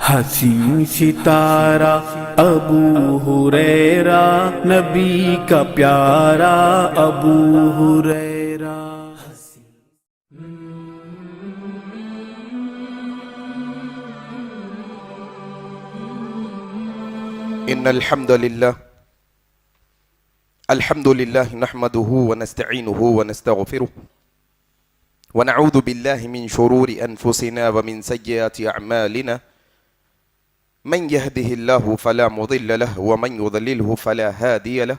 حسین ستارہ ابو ہریرہ نبی کا پیارا ابو ہریرہ۔ ان الحمد للہ نحمده ونستعینه ونستغفره ونعوذ باللہ من شرور انفسنا ومن سیئات اعمالنا من يهده الله فلا مضل له ومن يضلله فلا هادي له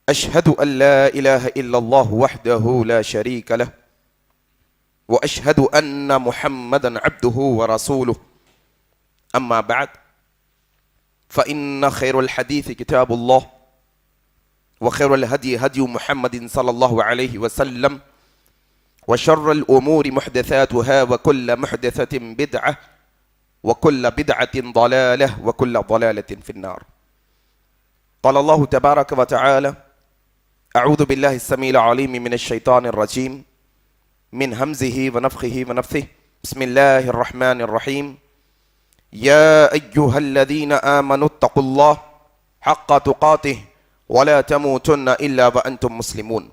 اشهد ان لا اله الا الله وحده لا شريك له واشهد ان محمدا عبده ورسوله اما بعد فإن خير الحديث كتاب الله وخير الهدي هدي محمد صلى الله عليه وسلم وشر الأمور محدثاتها وكل محدثة بدعة وكل بدعة ضلالة وكل ضلالة في النار. قال الله تبارك وتعالى: أعوذ بالله السميع العليم من الشيطان الرجيم من همزه ونفخه ونفثه بسم الله الرحمن الرحيم يا أيها الذين آمنوا اتقوا الله حق تقاته ولا تموتن إلا وأنتم مسلمون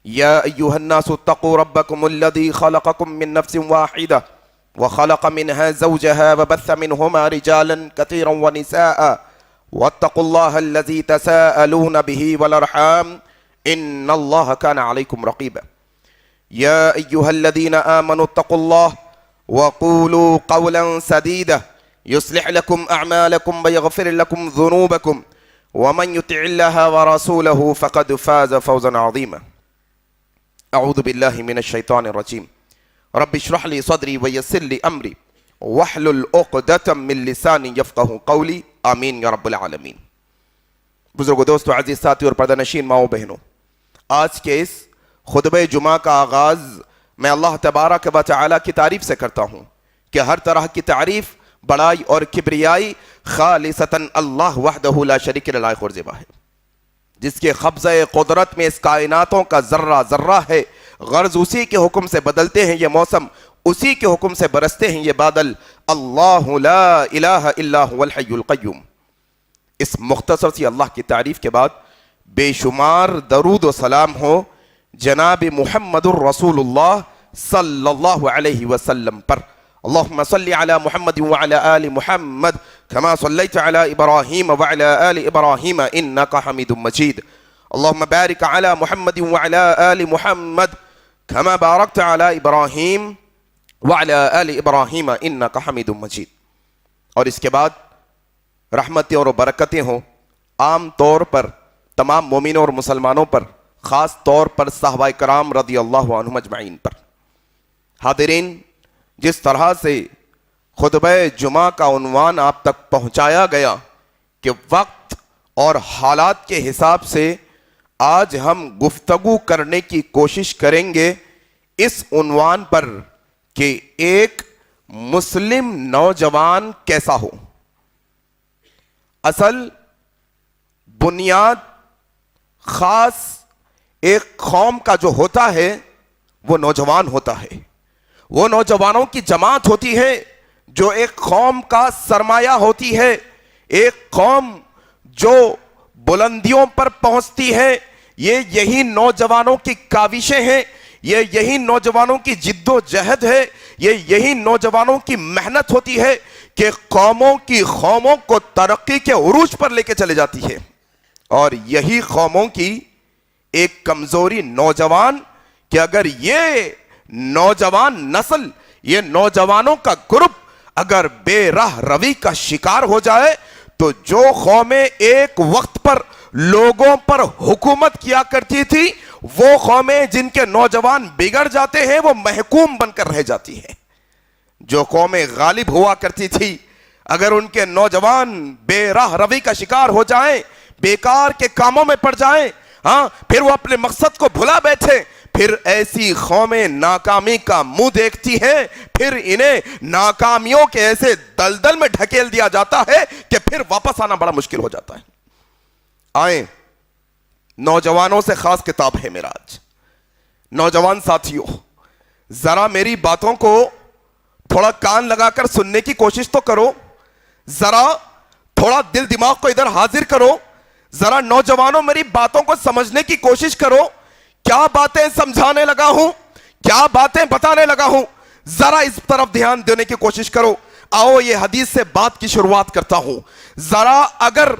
يا أيها الناس اتقوا ربكم الذي خلقكم من نفس واحدة وخلق منها زوجها وبث منهما رجالا كثيرا ونساء واتقوا الله الذي تساءلون به والأرحام إن الله كان عليكم رقيبا يا أيها الذين آمنوا اتقوا الله وقولوا قولا سديدا يصلح لكم أعمالكم ويغفر لكم ذنوبكم ومن يطع الله ورسوله فقد فاز فوزا عظيما. أعوذ بالله من الشيطان الرجيم. رب اشرح لي صدري ويسر لي أمري واحلل عقدة من لساني يفقهوا قولي آمین یا رب العالمین. بزرگوں، دوستو، عزیز ساتھی اور پردہ نشین ماؤں بہنوں، آج کے اس خطبہ جمعہ کا آغاز میں اللہ تبارک و تعالی کی تعریف سے کرتا ہوں کہ ہر طرح کی تعریف، بڑائی اور کبریائی خالصتاً اللہ وحدہ لا شریک له لائق اور زیبا ہے، جس کے قبضہ قدرت میں اس کائناتوں کا ذرہ ذرہ ہے. غرض اسی کے حکم سے بدلتے ہیں یہ موسم، اسی کے حکم سے برستے ہیں یہ بادل. اللہ لا الہ الا هو الحی القیوم. اس مختصر سی اللہ کی تعریف کے بعد بے شمار درود و سلام ہو جناب محمد الرسول اللہ صلی اللہ علیہ وسلم پر. اللہم صلی علی محمد وعلی آل محمد کما صلیت علی ابراہیم وعلی آل ابراہیم انکا حمید مجید. اللہم بارک علی محمد وعلی آل محمد کما بارکت علی ابراہیم وعلی آل ابراہیم انکا حمید مجید. اور اس کے بعد رحمتیں اور برکتیں ہوں عام طور پر تمام مومنوں اور مسلمانوں پر، خاص طور پر صحابہ کرام رضی اللہ عنہم اجمعین پر. حاضرین، جس طرح سے خطبہ جمعہ کا عنوان آپ تک پہنچایا گیا کہ وقت اور حالات کے حساب سے آج ہم گفتگو کرنے کی کوشش کریں گے اس عنوان پر کہ ایک مسلم نوجوان کیسا ہو. اصل بنیاد خاص ایک قوم کا جو ہوتا ہے وہ نوجوان ہوتا ہے. وہ نوجوانوں کی جماعت ہوتی ہے جو ایک قوم کا سرمایہ ہوتی ہے. ایک قوم جو بلندیوں پر پہنچتی ہے یہی نوجوانوں کی کاوشیں ہیں، یہی نوجوانوں کی جد و جہد ہے، یہی نوجوانوں کی محنت ہوتی ہے کہ قوموں کو ترقی کے عروج پر لے کے چلے جاتی ہے. اور یہی قوموں کی ایک کمزوری نوجوان کہ اگر یہ نوجوان نسل، یہ نوجوانوں کا گروپ اگر بے راہ روی کا شکار ہو جائے تو جو قومیں ایک وقت پر لوگوں پر حکومت کیا کرتی تھی، وہ قومیں جن کے نوجوان بگڑ جاتے ہیں وہ محکوم بن کر رہ جاتی ہیں. جو قومیں غالب ہوا کرتی تھی اگر ان کے نوجوان بے راہ روی کا شکار ہو جائیں، بیکار کے کاموں میں پڑ جائیں، پھر وہ اپنے مقصد کو بھلا بیٹھے، پھر ایسی قومیں ناکامی کا منہ دیکھتی ہیں، پھر انہیں ناکامیوں کے ایسے دلدل میں ڈھکیل دیا جاتا ہے کہ پھر واپس آنا بڑا مشکل ہو جاتا ہے. آئیں، نوجوانوں سے خاص کتاب ہے معراج. نوجوان ساتھیوں، ذرا میری باتوں کو تھوڑا کان لگا کر سننے کی کوشش تو کرو, ذرا تھوڑا دل دماغ کو ادھر حاضر کرو, ذرا نوجوانوں میری باتوں کو سمجھنے کی کوشش کرو. کیا باتیں سمجھانے لگا ہوں, کیا باتیں بتانے لگا ہوں, ذرا اس طرف دھیان دینے کی کوشش کرو. آؤ یہ حدیث سے بات کی شروعات کرتا ہوں. ذرا اگر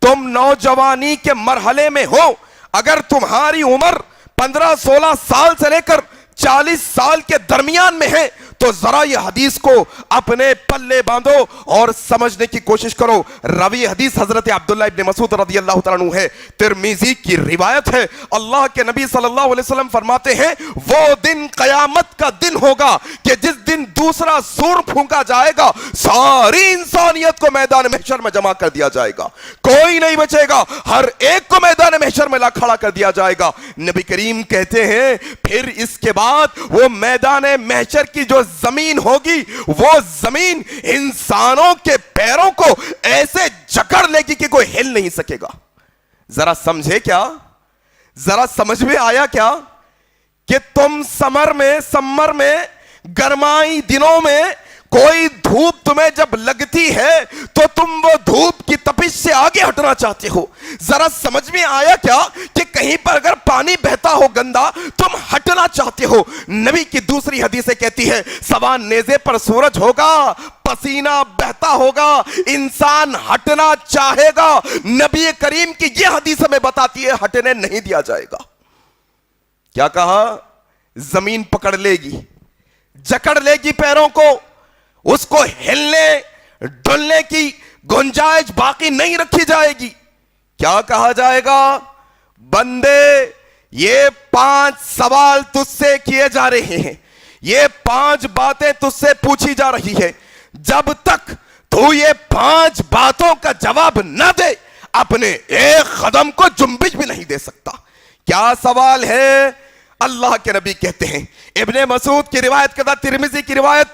تم نوجوانی کے مرحلے میں ہو, اگر تمہاری عمر 15-16 سال سے لے کر 40 سال کے درمیان میں ہے, تو ذرا یہ حدیث کو اپنے پلے باندھو اور سمجھنے کی کوشش کرو. راوی حدیث حضرت عبداللہ ابن مسعود رضی اللہ تعالیٰ عنہ ہے, ترمذی کی روایت ہے. اللہ کے نبی صلی اللہ علیہ وسلم فرماتے ہیں وہ دن قیامت کا دن ہوگا کہ جس دن دوسرا سور پھونکا جائے گا, ساری انسانیت کو میدان محشر میں جمع کر دیا جائے گا, کوئی نہیں بچے گا, ہر ایک کو میدان محشر میں لا کھڑا کر دیا جائے گا. نبی کریم کہتے ہیں پھر اس کے بعد وہ میدان محشر کی جو زمین ہوگی, وہ زمین انسانوں کے پیروں کو ایسے جکڑ لے گی کہ کوئی ہل نہیں سکے گا. ذرا سمجھے کیا, ذرا سمجھ میں آیا کیا کہ تم سمر میں گرمائی دنوں میں کوئی دھوپ تمہیں جب لگتی ہے تو تم وہ دھوپ کی تپش سے آگے ہٹنا چاہتے ہو. ذرا سمجھ میں آیا کیا کہ کہیں پر اگر پانی بہتا ہو گندا, تم ہٹنا چاہتے ہو. نبی کی دوسری حدیث کہتی ہے سوا نیزے پر سورج ہوگا, پسینہ بہتا ہوگا, انسان ہٹنا چاہے گا. نبی کریم کی یہ حدیث ہمیں بتاتی ہے ہٹنے نہیں دیا جائے گا. کیا کہا؟ زمین پکڑ لے گی, جکڑ لے گی پیروں کو, اس کو ہلنے ڈلنے کی گنجائش باقی نہیں رکھی جائے گی. کیا کہا جائے گا؟ بندے یہ 5 سوال تجھ سے کیے جا رہے ہیں, یہ 5 باتیں تجھ سے پوچھی جا رہی ہے, جب تک تو یہ 5 باتوں کا جواب نہ دے اپنے ایک قدم کو جنبش بھی نہیں دے سکتا. کیا سوال ہے؟ اللہ کے نبی کہتے ہیں, ابن مسعود کی روایت کرتا, ترمذی کی روایت,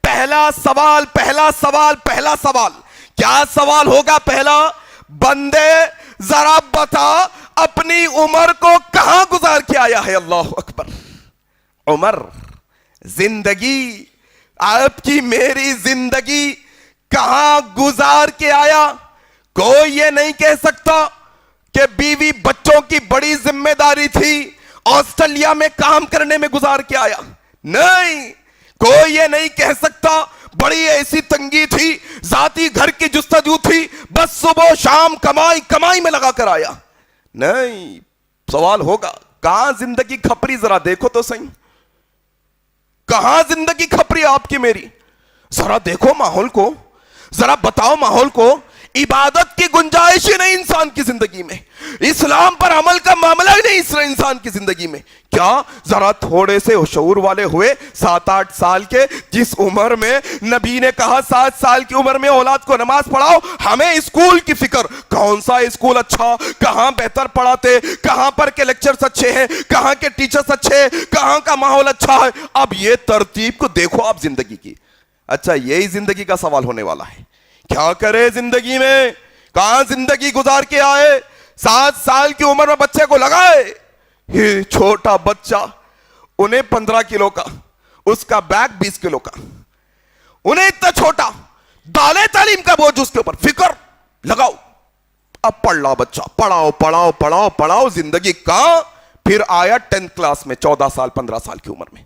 پہلا سوال کیا سوال ہوگا؟ پہلا, بندے ذرا بتا اپنی عمر کو کہاں گزار کے آیا ہے؟ اللہ اکبر. عمر, زندگی, آپ کی میری زندگی کہاں گزار کے آیا؟ کوئی یہ نہیں کہہ سکتا کہ بیوی بچوں کی بڑی ذمہ داری تھی, آسٹریلیا میں کام کرنے میں گزار کے آیا. نہیں, کوئی یہ نہیں کہہ سکتا بڑی ایسی تنگی تھی, ذاتی گھر کی جستجو تھی, بس صبح شام کمائی میں لگا کر آیا. نہیں, سوال ہوگا کہاں زندگی کھپری, ذرا دیکھو تو صحیح, کہاں زندگی کھپری آپ کی میری. ذرا دیکھو ماحول کو, ذرا بتاؤ ماحول کو. عبادت کی گنجائش ہی نہیں انسان کی زندگی میں, اسلام پر عمل کا معاملہ ہی نہیں انسان کی زندگی میں. کیا ذرا تھوڑے سے شعور والے ہوئے 7-8 سال کے, جس عمر میں نبی نے کہا 7 سال کی عمر میں اولاد کو نماز پڑھاؤ, ہمیں اسکول کی فکر, کون سا اسکول اچھا, کہاں بہتر پڑھاتے, کہاں پر کے لیکچرز اچھے ہیں, کہاں کے ٹیچرز اچھے, کہاں کا ماحول اچھا ہے. اب یہ ترتیب کو دیکھو آپ زندگی کی. اچھا, یہی زندگی کا سوال ہونے والا ہے. کیا کرے زندگی میں, کہاں زندگی گزار کے آئے؟ 7 سال کی عمر میں بچے کو لگائے, یہ چھوٹا بچہ, انہیں 15 کلو کا, اس کا بیگ 20 کلو کا, انہیں اتنا چھوٹا, دالے تعلیم کا بوجھ اس کے اوپر, فکر لگاؤ, اب پڑھ لا بچہ, پڑھاؤ, زندگی کہاں؟ پھر آیا 10th کلاس میں 14 سال 15 سال کی عمر میں.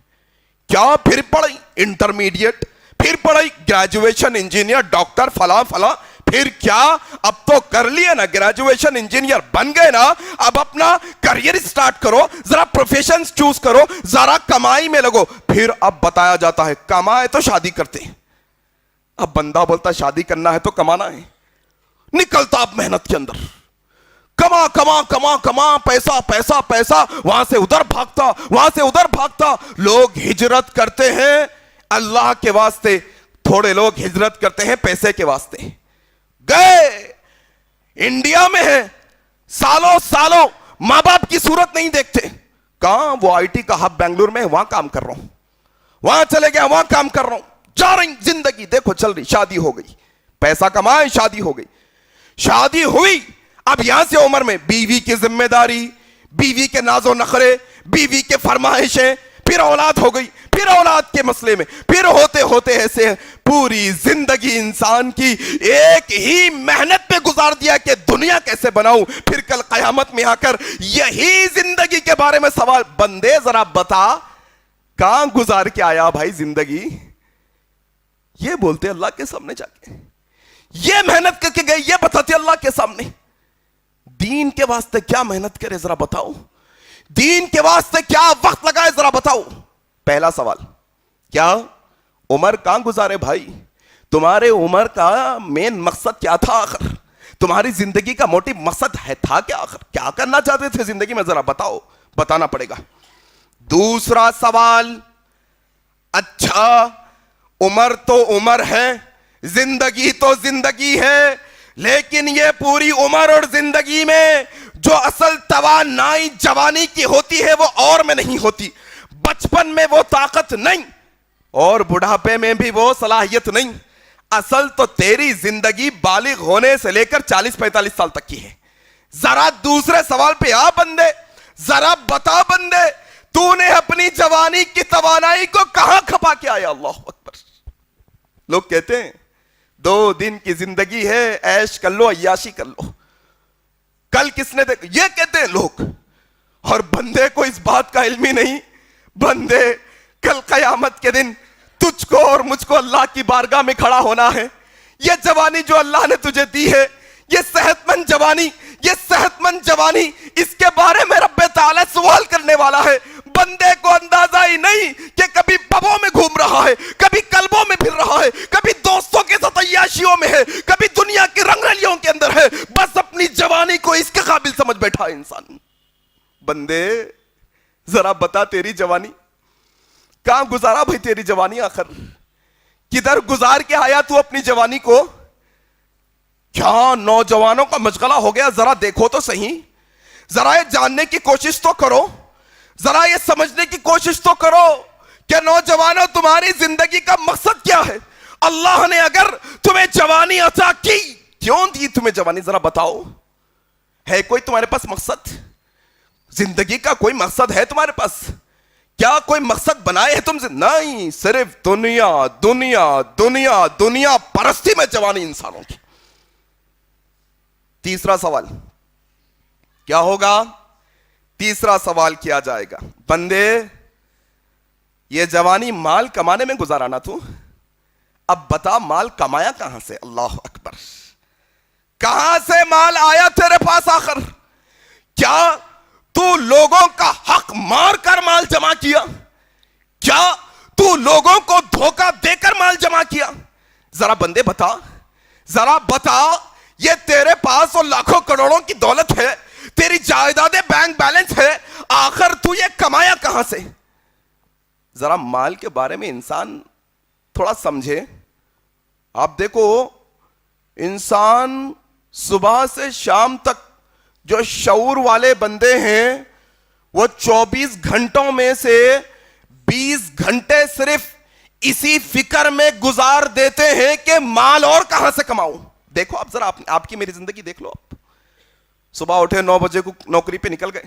کیا پھر پڑھائی انٹرمیڈیٹ, پھر پڑھائی گریجویشن, انجینئر, ڈاکٹر, فلاں. پھر کیا, اب تو کر لیا نا, گریجویشن انجینئر بن گئے نا, اب اپنا کریئر سٹارٹ کرو, ذرا پروفیشن چوز کرو, ذرا کمائی میں لگو. پھر اب بتایا جاتا ہے کمائے تو شادی کرتے ہیں. اب بندہ بولتا شادی کرنا ہے تو کمانا ہے, نکلتا اب محنت کے اندر, کما, پیسہ, وہاں سے ادھر بھاگتا. لوگ ہجرت کرتے ہیں اللہ کے واسطے, تھوڑے لوگ ہجرت کرتے ہیں پیسے کے واسطے. گئے انڈیا میں ہیں, سالوں ماں باپ کی صورت نہیں دیکھتے. کہاں؟ وہ آئی ٹی کا ہب بنگلور میں, وہاں کام کر رہا ہوں, وہاں چلے گیا, وہاں کام کر رہا ہوں, جا رہی زندگی دیکھو چل رہی. شادی ہو گئی, پیسہ کمائے, شادی ہو گئی, شادی ہوئی. اب یہاں سے عمر میں بیوی کی ذمہ داری, بیوی کے ناز و نخرے, بیوی کے فرمائشیں, پھر اولاد ہو گئی، پھر اولاد کے مسئلے میں، پھر ہوتے ہوتے ایسے پوری زندگی انسان کی ایک ہی محنت پہ گزار دیا کہ دنیا کیسے بناؤں، پھر کل قیامت میں آ کر یہی زندگی کے بارے میں سوال، بندے ذرا بتا کہاں گزار کے آیا بھائی زندگی؟ یہ بولتے اللہ کے سامنے جا کے، یہ محنت کر کے گئے، یہ بتاتے اللہ کے سامنے دین کے واسطے کیا محنت کرے ذرا بتاؤ، دین کے واسطے کیا وقت لگائے ذرا بتاؤ۔ پہلا سوال، کیا عمر کہاں گزارے بھائی؟ تمہارے عمر کا مین مقصد کیا تھا آخر؟ تمہاری زندگی کا موٹی مقصد تھا کیا آخر؟ کیا کرنا چاہتے تھے زندگی میں ذرا بتاؤ، بتانا پڑے گا۔ دوسرا سوال، اچھا عمر تو عمر ہے، زندگی تو زندگی ہے، لیکن یہ پوری عمر اور زندگی میں جو اصل توانائی جوانی کی ہوتی ہے وہ اور میں نہیں ہوتی، بچپن میں وہ طاقت نہیں اور بڑھاپے میں بھی وہ صلاحیت نہیں، اصل تو تیری زندگی بالغ ہونے سے لے کر 40-45 سال تک کی ہے۔ ذرا دوسرے سوال پہ آ بندے، ذرا بتا بندے، تو نے اپنی جوانی کی توانائی کو کہاں کھپا کے آیا؟ اللہ اکبر۔ لوگ کہتے ہیں 2 دن کی زندگی ہے، عیش کر لو، عیاشی کر لو، کل کس نے دیکھ، یہ کہتے ہیں لوگ، اور بندے کو اس بات کا علم ہی نہیں۔ بندے کل قیامت کے دن تجھ کو اور مجھ کو اللہ کی بارگاہ میں کھڑا ہونا ہے۔ یہ جوانی جو اللہ نے تجھے دی ہے، یہ صحت مند جوانی، یہ صحت مند جوانی، اس کے بارے میں رب تعالیٰ سوال کرنے والا ہے۔ بندے کو اندازہ ہی نہیں کہ کبھی پبوں میں گھوم رہا ہے، کبھی کلبوں میں پھر رہا ہے، کبھی دوستوں کے ساتھ عیاشیوں میں ہے، کبھی دنیا کی رنگ رلیوں کے اندر ہے، بس اپنی جوانی کو اس کے قابل سمجھ بیٹھا ہے انسان۔ بندے ذرا بتا تیری جوانی کہاں گزارا بھائی؟ تیری جوانی آخر کدھر گزار کے آیا تو اپنی جوانی کو؟ کیا نوجوانوں کا مشغلہ ہو گیا؟ ذرا دیکھو تو صحیح، ذرا یہ جاننے کی کوشش تو کرو، ذرا یہ سمجھنے کی کوشش تو کرو کہ نوجوانوں تمہاری زندگی کا مقصد کیا ہے؟ اللہ نے اگر تمہیں جوانی عطا کی، کیوں دی تمہیں جوانی؟ ذرا بتاؤ، ہے کوئی تمہارے پاس مقصد؟ زندگی کا کوئی مقصد ہے تمہارے پاس؟ کیا کوئی مقصد بنائے ہے تم سے؟ نہیں، صرف دنیا دنیا دنیا دنیا پرستی میں جوانی انسانوں کی۔ تیسرا سوال کیا ہوگا؟ تیسرا سوال کیا جائے گا، بندے یہ جوانی مال کمانے میں گزارانا تو، اب بتا مال کمایا کہاں سے؟ اللہ اکبر، کہاں سے مال آیا تیرے پاس آخر؟ کیا تو لوگوں کا حق مار کر مال جمع کیا؟ کیا تو لوگوں کو دھوکہ دے کر مال جمع کیا؟ ذرا بندے بتا، ذرا بتا، یہ تیرے پاس اور لاکھوں کروڑوں کی دولت ہے، تیری جائیدادیں بینک بیلنس ہے، آخر تو یہ کمایا کہاں سے؟ ذرا مال کے بارے میں انسان تھوڑا سمجھے۔ آپ دیکھو، انسان صبح سے شام تک جو شعور والے بندے ہیں وہ 24 گھنٹوں میں سے 20 گھنٹے صرف اسی فکر میں گزار دیتے ہیں کہ مال اور کہاں سے کماؤں۔ دیکھو آپ ذرا، آپ کی میری زندگی دیکھ لو۔ آپ صبح اٹھے 9 بجے کو نوکری پہ نکل گئے،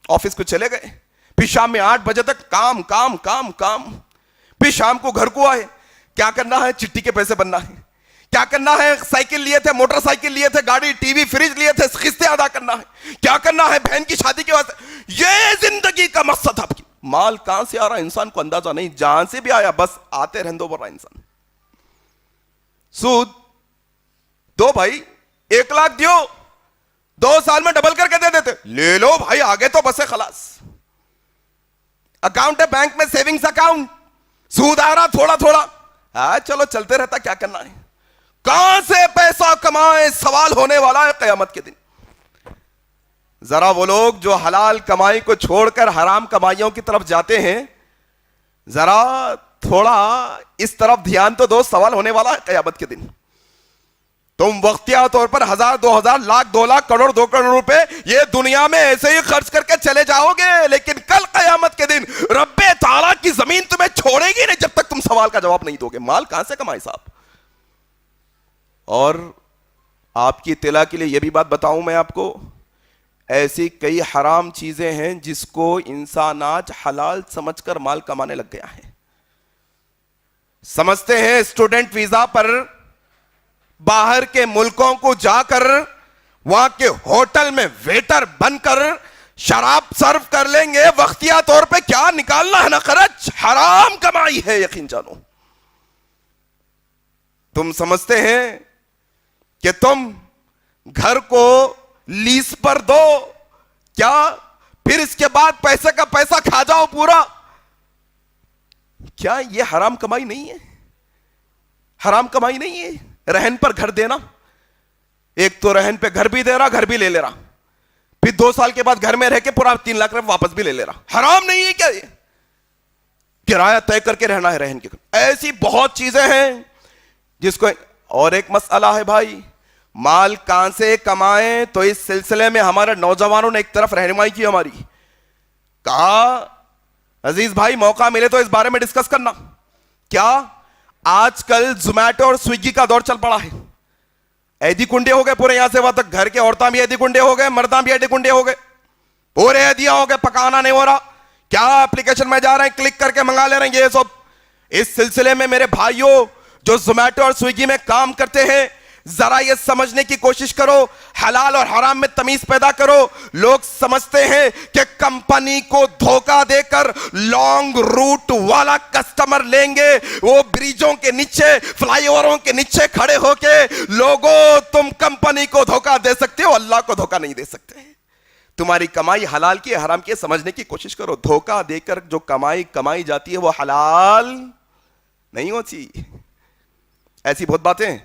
آفس کو چلے گئے، پھر شام میں 8 بجے تک کام کام کام کام، پھر شام کو گھر کو آئے، کیا کرنا ہے؟ چٹی کے پیسے بننا ہے، کیا کرنا ہے؟ سائیکل لیے تھے، موٹر سائیکل لیے تھے، گاڑی ٹی وی فریج لیے تھے، قسطیں ادا کرنا ہے، کیا کرنا ہے؟ بہن کی شادی کے واسطے۔ یہ زندگی کا مقصد آپ کی۔ مال کہاں سے آ رہا انسان کو اندازہ نہیں، جہاں سے بھی آیا بس آتے رہنے دو بڑھ رہا انسان۔ سود دو بھائی، 1 لاکھ دیو، 2 سال میں ڈبل کر کے دے دیتے، لے لو بھائی، آگے تو بس ہے خلاص۔ اکاؤنٹ ہے بینک میں، سیونگز اکاؤنٹ، سود آ رہا تھوڑا تھوڑا، چلو چلتے رہتا، کیا کرنا ہے؟ کہاں سے پیسہ کمائے سوال ہونے والا ہے قیامت کے دن۔ ذرا وہ لوگ جو حلال کمائی کو چھوڑ کر حرام کمائیوں کی طرف جاتے ہیں، ذرا تھوڑا اس طرف دھیان تو دو، سوال ہونے والا ہے قیامت کے دن۔ تم وقتیہ طور پر 1000 2000 لاکھ 2 لاکھ کروڑ 2 کروڑ روپے یہ دنیا میں ایسے ہی خرچ کر کے چلے جاؤ گے، لیکن کل قیامت کے دن رب تعالیٰ کی زمین تمہیں چھوڑے گی نہیں جب تک تم سوال کا جواب نہیں دو گے۔ مال کہاں سے کمائے صاحب؟ اور آپ کی اطلاع کے لیے یہ بھی بات بتاؤں میں آپ کو، ایسی کئی حرام چیزیں ہیں جس کو انسان آج حلال سمجھ کر مال کمانے لگ گیا ہے. سمجھتے ہیں اسٹوڈنٹ ویزا پر باہر کے ملکوں کو جا کر وہاں کے ہوٹل میں ویٹر بن کر شراب سرو کر لیں گے, وقتیہ طور پہ کیا نکالنا ہے نا خرچ, حرام کمائی ہے یقین جانو. تم سمجھتے ہیں کہ تم گھر کو لیز پر دو, کیا پھر اس کے بعد پیسے کا پیسہ کھا جاؤ پورا, کیا یہ حرام کمائی نہیں ہے؟ حرام کمائی نہیں ہے رہن پر گھر دینا. ایک تو رہن پہ گھر بھی دے رہا, گھر بھی لے لے رہا, پھر 2 سال کے بعد گھر میں رہ کے پورا 3 لاکھ روپے واپس بھی لے لے رہا. حرام نہیں ہے کیا یہ؟ کرایہ طے کر کے رہنا ہے رہن کے. ایسی بہت چیزیں ہیں جس کو. اور ایک مسئلہ ہے بھائی, مال کہاں سے کمائیں, تو اس سلسلے میں ہمارے نوجوانوں نے ایک طرف رہنمائی کی ہماری, کہا عزیز بھائی موقع ملے تو اس بارے میں ڈسکس کرنا. کیا آج کل زومیٹو اور سویگی کا دور چل پڑا ہے, ایدی کنڈے ہو گئے پورے یہاں سے وہاں تک, گھر کے عورتیں بھی ایدی کنڈے ہو گئے, مرداں بھی ایدی کنڈے ہو گئے, پورے ایدیاں ہو گئے, پکانا نہیں ہو رہا, کیا اپلیکیشن میں جا رہے ہیں کلک کر کے منگا لے رہے ہیں یہ سب. اس سلسلے میں میرے بھائیوں جو زومیٹو اور سویگی میں کام کرتے ہیں, ذرا یہ سمجھنے کی کوشش کرو, حلال اور حرام میں تمیز پیدا کرو. لوگ سمجھتے ہیں کہ کمپنی کو دھوکہ دے کر لانگ روٹ والا کسٹمر لیں گے, وہ بریجوں کے نیچے فلائی اووروں کے نیچے کھڑے ہو کے, لوگوں تم کمپنی کو دھوکہ دے سکتے ہو, اللہ کو دھوکہ نہیں دے سکتے. تمہاری کمائی حلال کی ہے حرام کی ہے سمجھنے کی کوشش کرو. دھوکہ دے کر جو کمائی جاتی ہے وہ حلال نہیں ہوتی. ایسی بہت باتیں.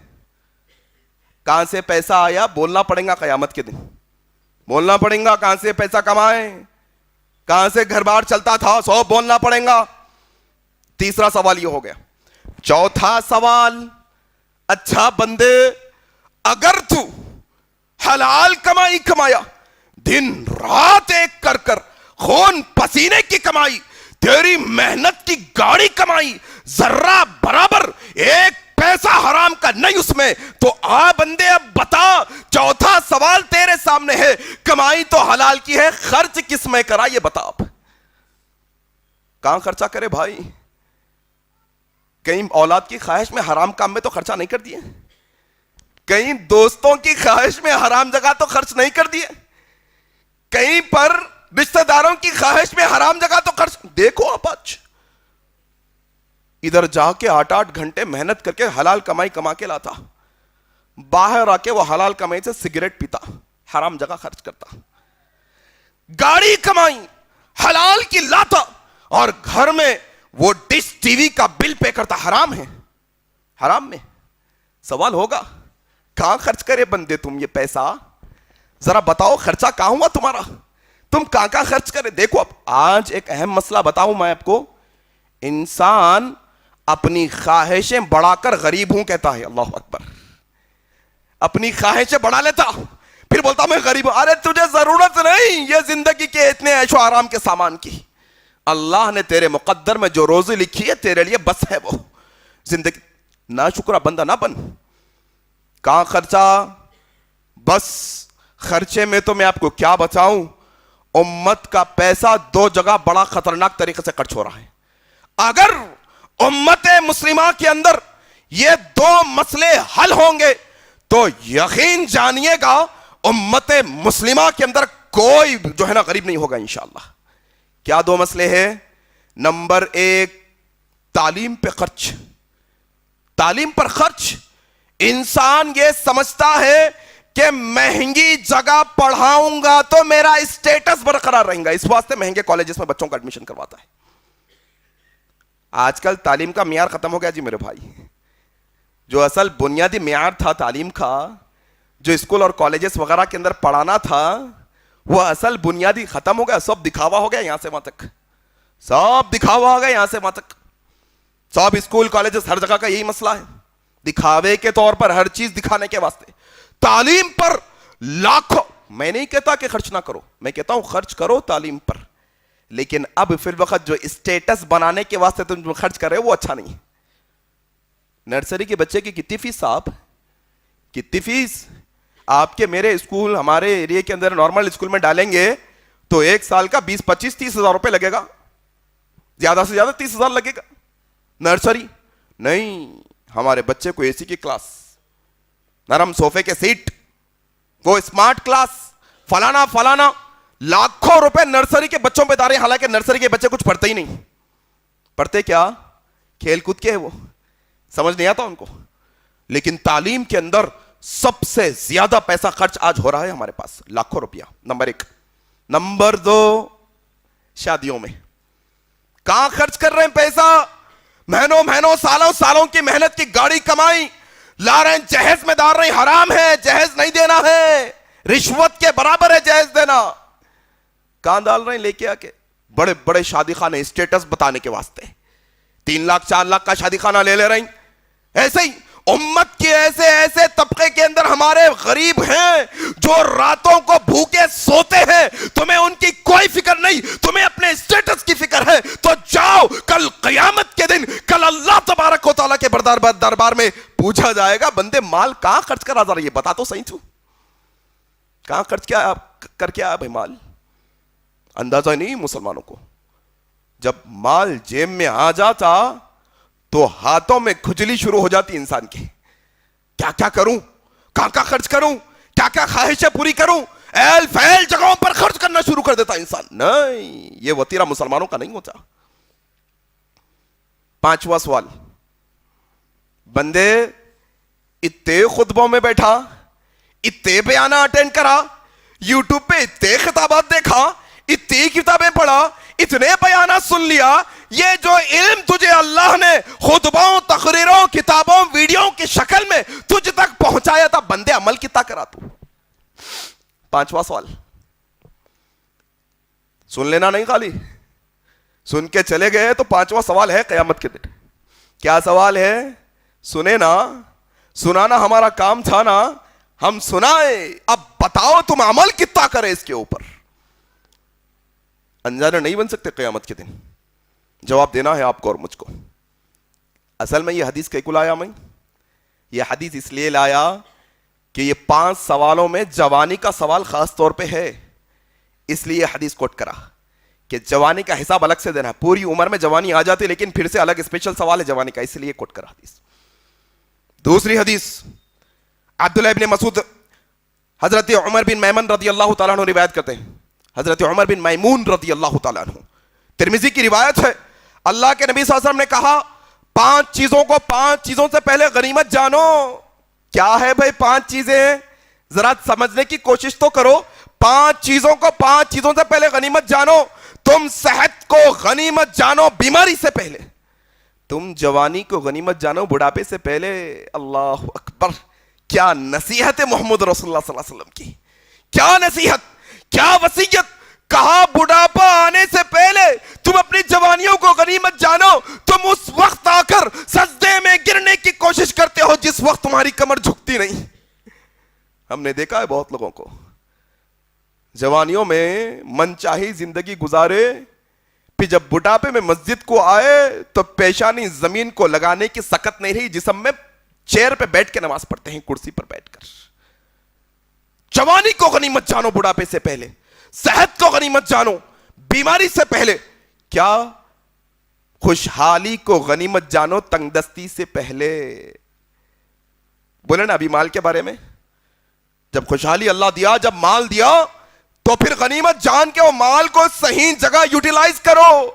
کہاں سے پیسہ آیا بولنا پڑے گا قیامت کے دن, بولنا پڑے گا کہاں سے پیسہ کمائیں, کہاں سے گھر بار چلتا تھا, سب بولنا پڑے گا. تیسرا سوال یہ ہو گیا. چوتھا سوال, اچھا بندے اگر تو حلال کمائی کمایا, دن رات ایک کر کر خون پسینے کی کمائی, تیری محنت کی گاڑی کمائی, ذرہ برابر ایک پیسہ حرام کا نہیں اس میں, تو آ بندے اب بتا. چوتھا سوال تیرے سامنے ہے, کمائی تو حلال کی ہے, خرچ کس میں کرا یہ بتا. اب کہاں خرچہ کرے بھائی؟ کہیں اولاد کی خواہش میں حرام کام میں تو خرچہ نہیں کر دیے, کہیں دوستوں کی خواہش میں حرام جگہ تو خرچ نہیں کر دیے, کہیں پر رشتہ داروں کی خواہش میں حرام جگہ تو خرچ. دیکھو آپ آج ادھر جا کے 8-8 گھنٹے محنت کر کے حلال کمائی کما کے لاتا, باہر آ کے وہ حلال کمائی سے سگریٹ پیتا, حرام جگہ خرچ کرتا. گاڑی کمائی حلال کی لاتا اور گھر میں وہ ڈش ٹی وی کا بل پے کرتا. حرام ہے, حرام میں. سوال ہوگا کہاں خرچ کرے بندے تم یہ پیسہ؟ ذرا بتاؤ خرچہ کہاں ہوا تمہارا, تم کہاں خرچ کرے؟ دیکھو اب آج ایک اہم مسئلہ بتاؤں میں آپ کو. انسان اپنی خواہشیں بڑھا کر غریب ہوں کہتا ہے, اللہ اکبر, اپنی خواہشیں بڑھا لیتا پھر بولتا میں غریب ہوں. ارے تجھے ضرورت نہیں یہ زندگی کے اتنے عیش و آرام کے سامان کی, اللہ نے تیرے مقدر میں جو روزی لکھی ہے تیرے لیے بس ہے وہ زندگی. نا شکرہ بندہ نہ بن. کہاں خرچہ؟ بس خرچے میں تو میں آپ کو کیا بتاؤں, امت کا پیسہ 2 جگہ بڑا خطرناک طریقے سے خرچ ہو رہا ہے. اگر امت مسلمہ کے اندر یہ 2 مسئلے حل ہوں گے تو یقین جانیے گا امت مسلمہ کے اندر کوئی جو ہے نا غریب نہیں ہوگا انشاءاللہ. کیا 2 مسئلے ہیں؟ نمبر 1 تعلیم پہ خرچ. تعلیم پر خرچ. انسان یہ سمجھتا ہے کہ مہنگی جگہ پڑھاؤں گا تو میرا اسٹیٹس برقرار رہے گا, اس واسطے مہنگے کالجز میں بچوں کا ایڈمیشن کرواتا ہے. آج کل تعلیم کا معیار ختم ہو گیا جی میرے بھائی. جو اصل بنیادی معیار تھا تعلیم کا, جو اسکول اور کالجز وغیرہ کے اندر پڑھانا تھا, وہ اصل بنیادی ختم ہو گیا. سب دکھاوا ہو گیا یہاں سے وہاں تک, سب دکھاوا ہو گیا یہاں سے وہاں تک. سب اسکول کالجز ہر جگہ کا یہی مسئلہ ہے, دکھاوے کے طور پر ہر چیز دکھانے کے واسطے. تعلیم پر لاکھوں, میں نہیں کہتا کہ خرچ نہ کرو, میں کہتا ہوں خرچ کرو تعلیم پر, لیکن اب فی الوقت جو اسٹیٹس بنانے کے واسطے تم خرچ کر رہے ہو وہ اچھا نہیں. نرسری کے بچے کی کتنی فیس صاحب, کتنی فیس؟ آپ کے میرے اسکول ہمارے ایریا کے اندر نارمل اسکول میں ڈالیں گے تو ایک سال کا 20, 25, 30 ہزار روپے لگے گا, زیادہ سے زیادہ 30 ہزار لگے گا. نرسری نہیں, ہمارے بچے کو اے سی کی کلاس, نرم صوفے کے سیٹ, وہ اسمارٹ کلاس, فلانا فلانا, لاکھوں روپے نرسری کے بچوں پہ دارے. حالانکہ نرسری کے بچے کچھ پڑھتے ہی نہیں. پڑھتے کیا؟ کھیل کود کے, وہ سمجھ نہیں آتا ان کو. لیکن تعلیم کے اندر سب سے زیادہ پیسہ خرچ آج ہو رہا ہے ہمارے پاس, لاکھوں روپیہ. نمبر 1. نمبر 2, شادیوں میں کہاں خرچ کر رہے ہیں پیسہ؟ مہینوں سالوں سالوں کی محنت کی گاڑی کمائی لا رہے ہیں, جہیز میں ڈال رہے ہیں. حرام ہے, جہیز نہیں دینا ہے, رشوت کے برابر ہے جہیز دینا. کہاں ڈال رہے ہیں؟ لے کے آ کے بڑے بڑے شادی خانے, اسٹیٹس بتانے کے واسطے 3 لاکھ 4 لاکھ کا شادی خانہ لے رہے ہیں. ایسے ہی امت کے ایسے طبقے کے اندر ہمارے غریب ہیں جو راتوں کو بھوکے سوتے ہیں. تمہیں ان کی کوئی فکر نہیں, تمہیں اپنے اسٹیٹس کی فکر ہے. تو جاؤ, کل قیامت کے دن, کل اللہ تبارک و تعالیٰ کے دربار میں پوچھا جائے گا, بندے مال کہاں خرچ کرا جا رہی ہے, بتا تو صحیح تو کہاں خرچ کیا کر کے آیا بھائی مال. اندازہ نہیں مسلمانوں کو. جب مال جیب میں آ جاتا تو ہاتھوں میں کھجلی شروع ہو جاتی انسان کی. کیا کیا کروں, کہاں کہاں خرچ کروں, کیا کیا خواہشیں پوری کروں, ایل فیل جگہوں پر خرچ کرنا شروع کر دیتا انسان. نہیں, یہ وتیرہ مسلمانوں کا نہیں ہوتا. 5واں سوال, بندے اتنے خطبوں میں بیٹھا, اتنے بیانہ اٹینڈ کرا, یوٹیوب پہ اتنے خطابات دیکھا, اتنی کتابیں پڑھا, اتنے بیانات سن لیا, یہ جو علم تجھے اللہ نے خطبوں, تقریروں, کتابوں, ویڈیو کی شکل میں تجھ تک پہنچایا تھا, بندے عمل کتنا کرا تو. 5واں سوال سن لینا نہیں, خالی سن کے چلے گئے تو 5واں سوال ہے قیامت کے دن. کیا سوال ہے؟ سنے نا, سنانا ہمارا کام تھا نا, ہم سنائے, اب بتاؤ تم عمل کتنا کرے اس کے اوپر. انجانے نہیں بن سکتے قیامت کے دن, جواب دینا ہے آپ کو اور مجھ کو. اصل میں یہ حدیث کیوں لایا میں؟ یہ حدیث اس لیے لایا کہ یہ 5 سوالوں میں جوانی کا سوال خاص طور پہ ہے, اس لیے یہ حدیث کوٹ کرا کہ جوانی کا حساب الگ سے دینا ہے. پوری عمر میں جوانی آ جاتی لیکن پھر سے الگ اسپیشل سوال ہے جوانی کا, اس لیے کوٹ کرا حدیث. دوسری حدیث عبداللہ ابن مسعود حضرت عمر بن میمون رضی اللہ تعالیٰ عنہ روایت کرتے ہیں. حضرت عمر بن میمون رضی اللہ تعالیٰ عنہ, ترمذی کی روایت ہے, اللہ کے نبی صلی اللہ علیہ وسلم نے کہا 5 چیزوں سے پہلے غنیمت جانو. کیا ہے بھائی 5 چیزیں؟ ذرا سمجھنے کی کوشش تو کرو. 5 چیزوں سے پہلے غنیمت جانو. تم صحت کو غنیمت جانو بیماری سے پہلے, تم جوانی کو غنیمت جانو بڑھاپے سے پہلے. اللہ اکبر, کیا نصیحت ہے محمد رسول اللہ صلی اللہ علیہ وسلم کی, کیا نصیحت, کیا وصیت. کہا بڑھاپا آنے سے پہلے تم اپنی جوانیوں کو غنیمت جانو. تم اس وقت آ کر سجدے میں گرنے کی کوشش کرتے ہو جس وقت تمہاری کمر جھکتی نہیں. ہم نے دیکھا ہے بہت لوگوں کو جوانیوں میں من چاہی زندگی گزارے, پھر جب بڑھاپے میں مسجد کو آئے تو پیشانی زمین کو لگانے کی سکت نہیں رہی, جسم میں چیئر پہ بیٹھ کے نماز پڑھتے ہیں, کرسی پر بیٹھ کر. جوانی کو غنیمت جانو بڑھاپے سے پہلے, صحت کو غنیمت جانو بیماری سے پہلے. کیا خوشحالی کو غنیمت جانو تنگ دستی سے پہلے. بولے نا ابھی مال کے بارے میں, جب خوشحالی اللہ دیا, جب مال دیا تو پھر غنیمت جان کے وہ مال کو صحیح جگہ یوٹیلائز کرو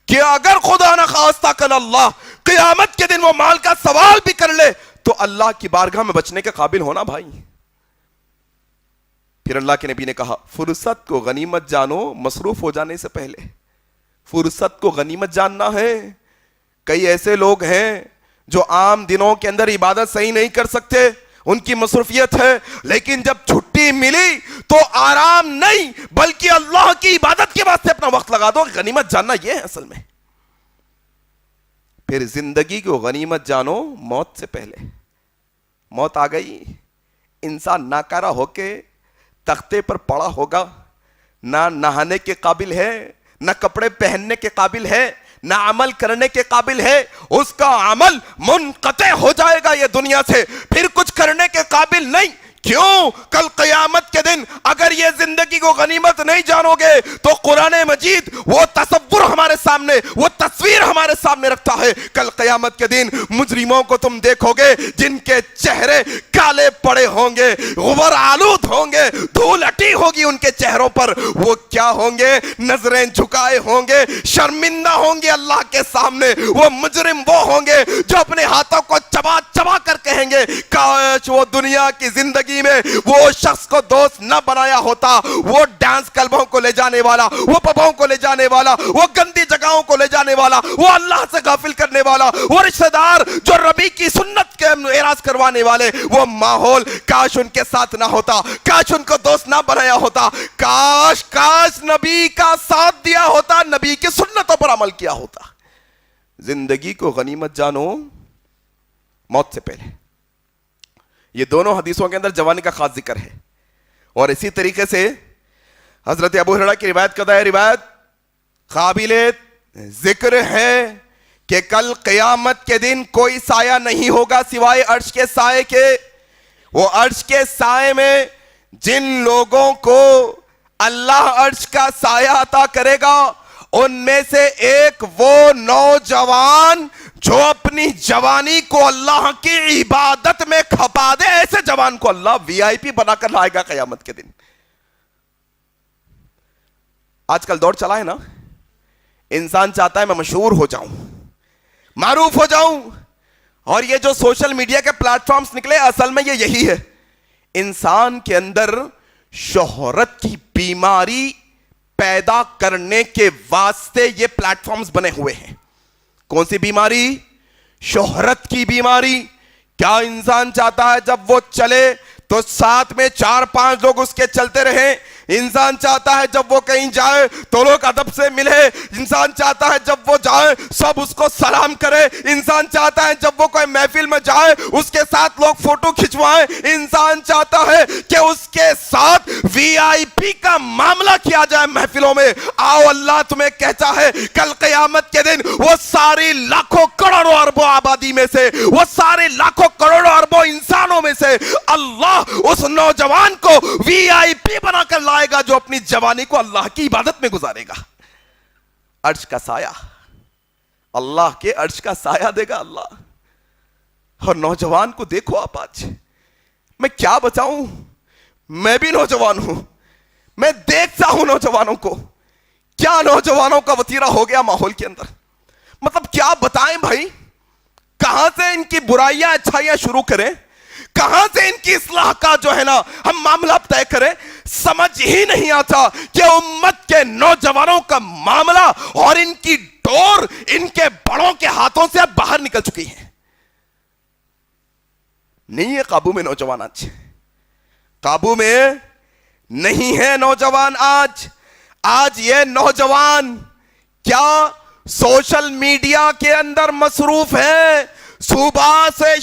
کہ اگر خدا نہ خواستہ کل اللہ قیامت کے دن وہ مال کا سوال بھی کر لے تو اللہ کی بارگاہ میں بچنے کے قابل ہونا بھائی. پھر اللہ کے نبی نے کہا فرصت کو غنیمت جانو مصروف ہو جانے سے پہلے. فرصت کو غنیمت جاننا ہے. کئی ایسے لوگ ہیں جو عام دنوں کے اندر عبادت صحیح نہیں کر سکتے, ان کی مصروفیت ہے, لیکن جب چھٹی ملی تو آرام نہیں بلکہ اللہ کی عبادت کے واسطے اپنا وقت لگا دو. غنیمت جاننا یہ ہے اصل میں. پھر زندگی کو غنیمت جانو موت سے پہلے. موت آ گئی, انسان ناکارہ ہو کے تختے پر پڑا ہوگا, نہ نہانے کے قابل ہے, نہ کپڑے پہننے کے قابل ہے, نہ عمل کرنے کے قابل ہے. اس کا عمل منقطع ہو جائے گا یہ دنیا سے, پھر کچھ کرنے کے قابل نہیں. کیوں؟ کل قیامت کے دن اگر یہ زندگی کو غنیمت نہیں جانو گے تو قرآن مجید وہ تصور ہمارے سامنے، وہ تصویر ہمارے سامنے رکھتا ہے. کل قیامت کے دن مجرموں کو تم دیکھو گے جن کے چہرے کالے پڑے ہوں گے، غبار آلود ہوں گے، دھول اٹی ہوگی ان کے چہروں پر. وہ کیا ہوں گے؟ نظریں جھکائے ہوں گے، شرمندہ ہوں گے اللہ کے سامنے. وہ مجرم وہ ہوں گے جو اپنے ہاتھوں کو چبا چبا کر کہیں گے کاش وہ دنیا کی زندگی میں وہ شخص کو دوست نہ بنایا ہوتا. وہ ڈانس کلبوں کو لے جانے والا، وہ پبوں کو لے جانے والا، وہ گندی جگہوں کو لے جانے والا، وہ اللہ سے غافل کرنے والا، وہ رشتہ دار جو ربی کی سنت کے اعراض کروانے والے، وہ ماحول کاش ان کے ساتھ نہ ہوتا، کاش ان کو دوست نہ بنایا ہوتا، کاش نبی کا ساتھ دیا ہوتا، نبی کی سنتوں پر عمل کیا ہوتا. زندگی کو غنیمت جانو موت سے پہلے. یہ دونوں حدیثوں کے اندر جوانی کا خاص ذکر ہے. اور اسی طریقے سے حضرت ابو ہریرہ کی روایت قضا ہے، روایت قابل ذکر ہے کہ کل قیامت کے دن کوئی سایہ نہیں ہوگا سوائے عرش کے سائے کے. وہ عرش کے سائے میں جن لوگوں کو اللہ عرش کا سایہ عطا کرے گا ان میں سے ایک وہ نوجوان جو اپنی جوانی کو اللہ کی عبادت میں کھپا دے. ایسے جوان کو اللہ وی آئی پی بنا کر لائے گا قیامت کے دن. آج کل دور چلا ہے نا، انسان چاہتا ہے میں مشہور ہو جاؤں، معروف ہو جاؤں. اور یہ جو سوشل میڈیا کے پلیٹ فارمز نکلے اصل میں یہ یہی ہے. انسان کے اندر شہرت کی بیماری پیدا کرنے کے واسطے یہ پلیٹ فارمز بنے ہوئے ہیں. کون سی بیماری؟ شہرت کی بیماری. کیا انسان چاہتا ہے جب وہ چلے تو ساتھ میں 4-5 لوگ اس کے چلتے رہیں؟ انسان چاہتا ہے جب وہ کہیں جائے تو لوگ ادب سے ملے. انسان چاہتا ہے جب وہ جائے سب اس کو سلام کرے. انسان چاہتا ہے جب وہ کوئی محفل میں جائے اس کے ساتھ لوگ فوٹو کھچوائیں. انسان چاہتا ہے کہ اس کے ساتھ وی آئی پی کا معاملہ کیا جائے محفلوں میں. آؤ اللہ تمہیں کہتا ہے کل قیامت کے دن وہ ساری لاکھوں کروڑوں اربوں آبادی میں سے، وہ سارے لاکھوں کروڑوں اربوں انسانوں میں سے اللہ اس نوجوان کو وی آئی پی بنا کر لائے گا جو اپنی جوانی کو اللہ کی عبادت میں گزارے گا. عرش کا سایہ، اللہ کے عرش کا سایہ دے گا اللہ. اور نوجوان کو دیکھو آپ. آج میں کیا بتاؤں، میں بھی نوجوان ہوں، میں دیکھتا ہوں نوجوانوں کو. کیا نوجوانوں کا وتیرہ ہو گیا ماحول کے اندر. مطلب کیا بتائیں بھائی، کہاں سے ان کی برائیاں اچھائیاں شروع کریں، کہاں سے ان کی اصلاح کا جو ہے نا ہم معاملہ طے کریں. سمجھ ہی نہیں آتا کہ امت کے نوجوانوں کا معاملہ اور ان کی ڈور ان کے بڑوں کے ہاتھوں سے اب باہر نکل چکی ہے. نہیں ہے قابو میں نوجوان، آج قابو میں نہیں ہے نوجوان. آج یہ نوجوان کیا سوشل میڈیا کے اندر مصروف ہے. صبح سے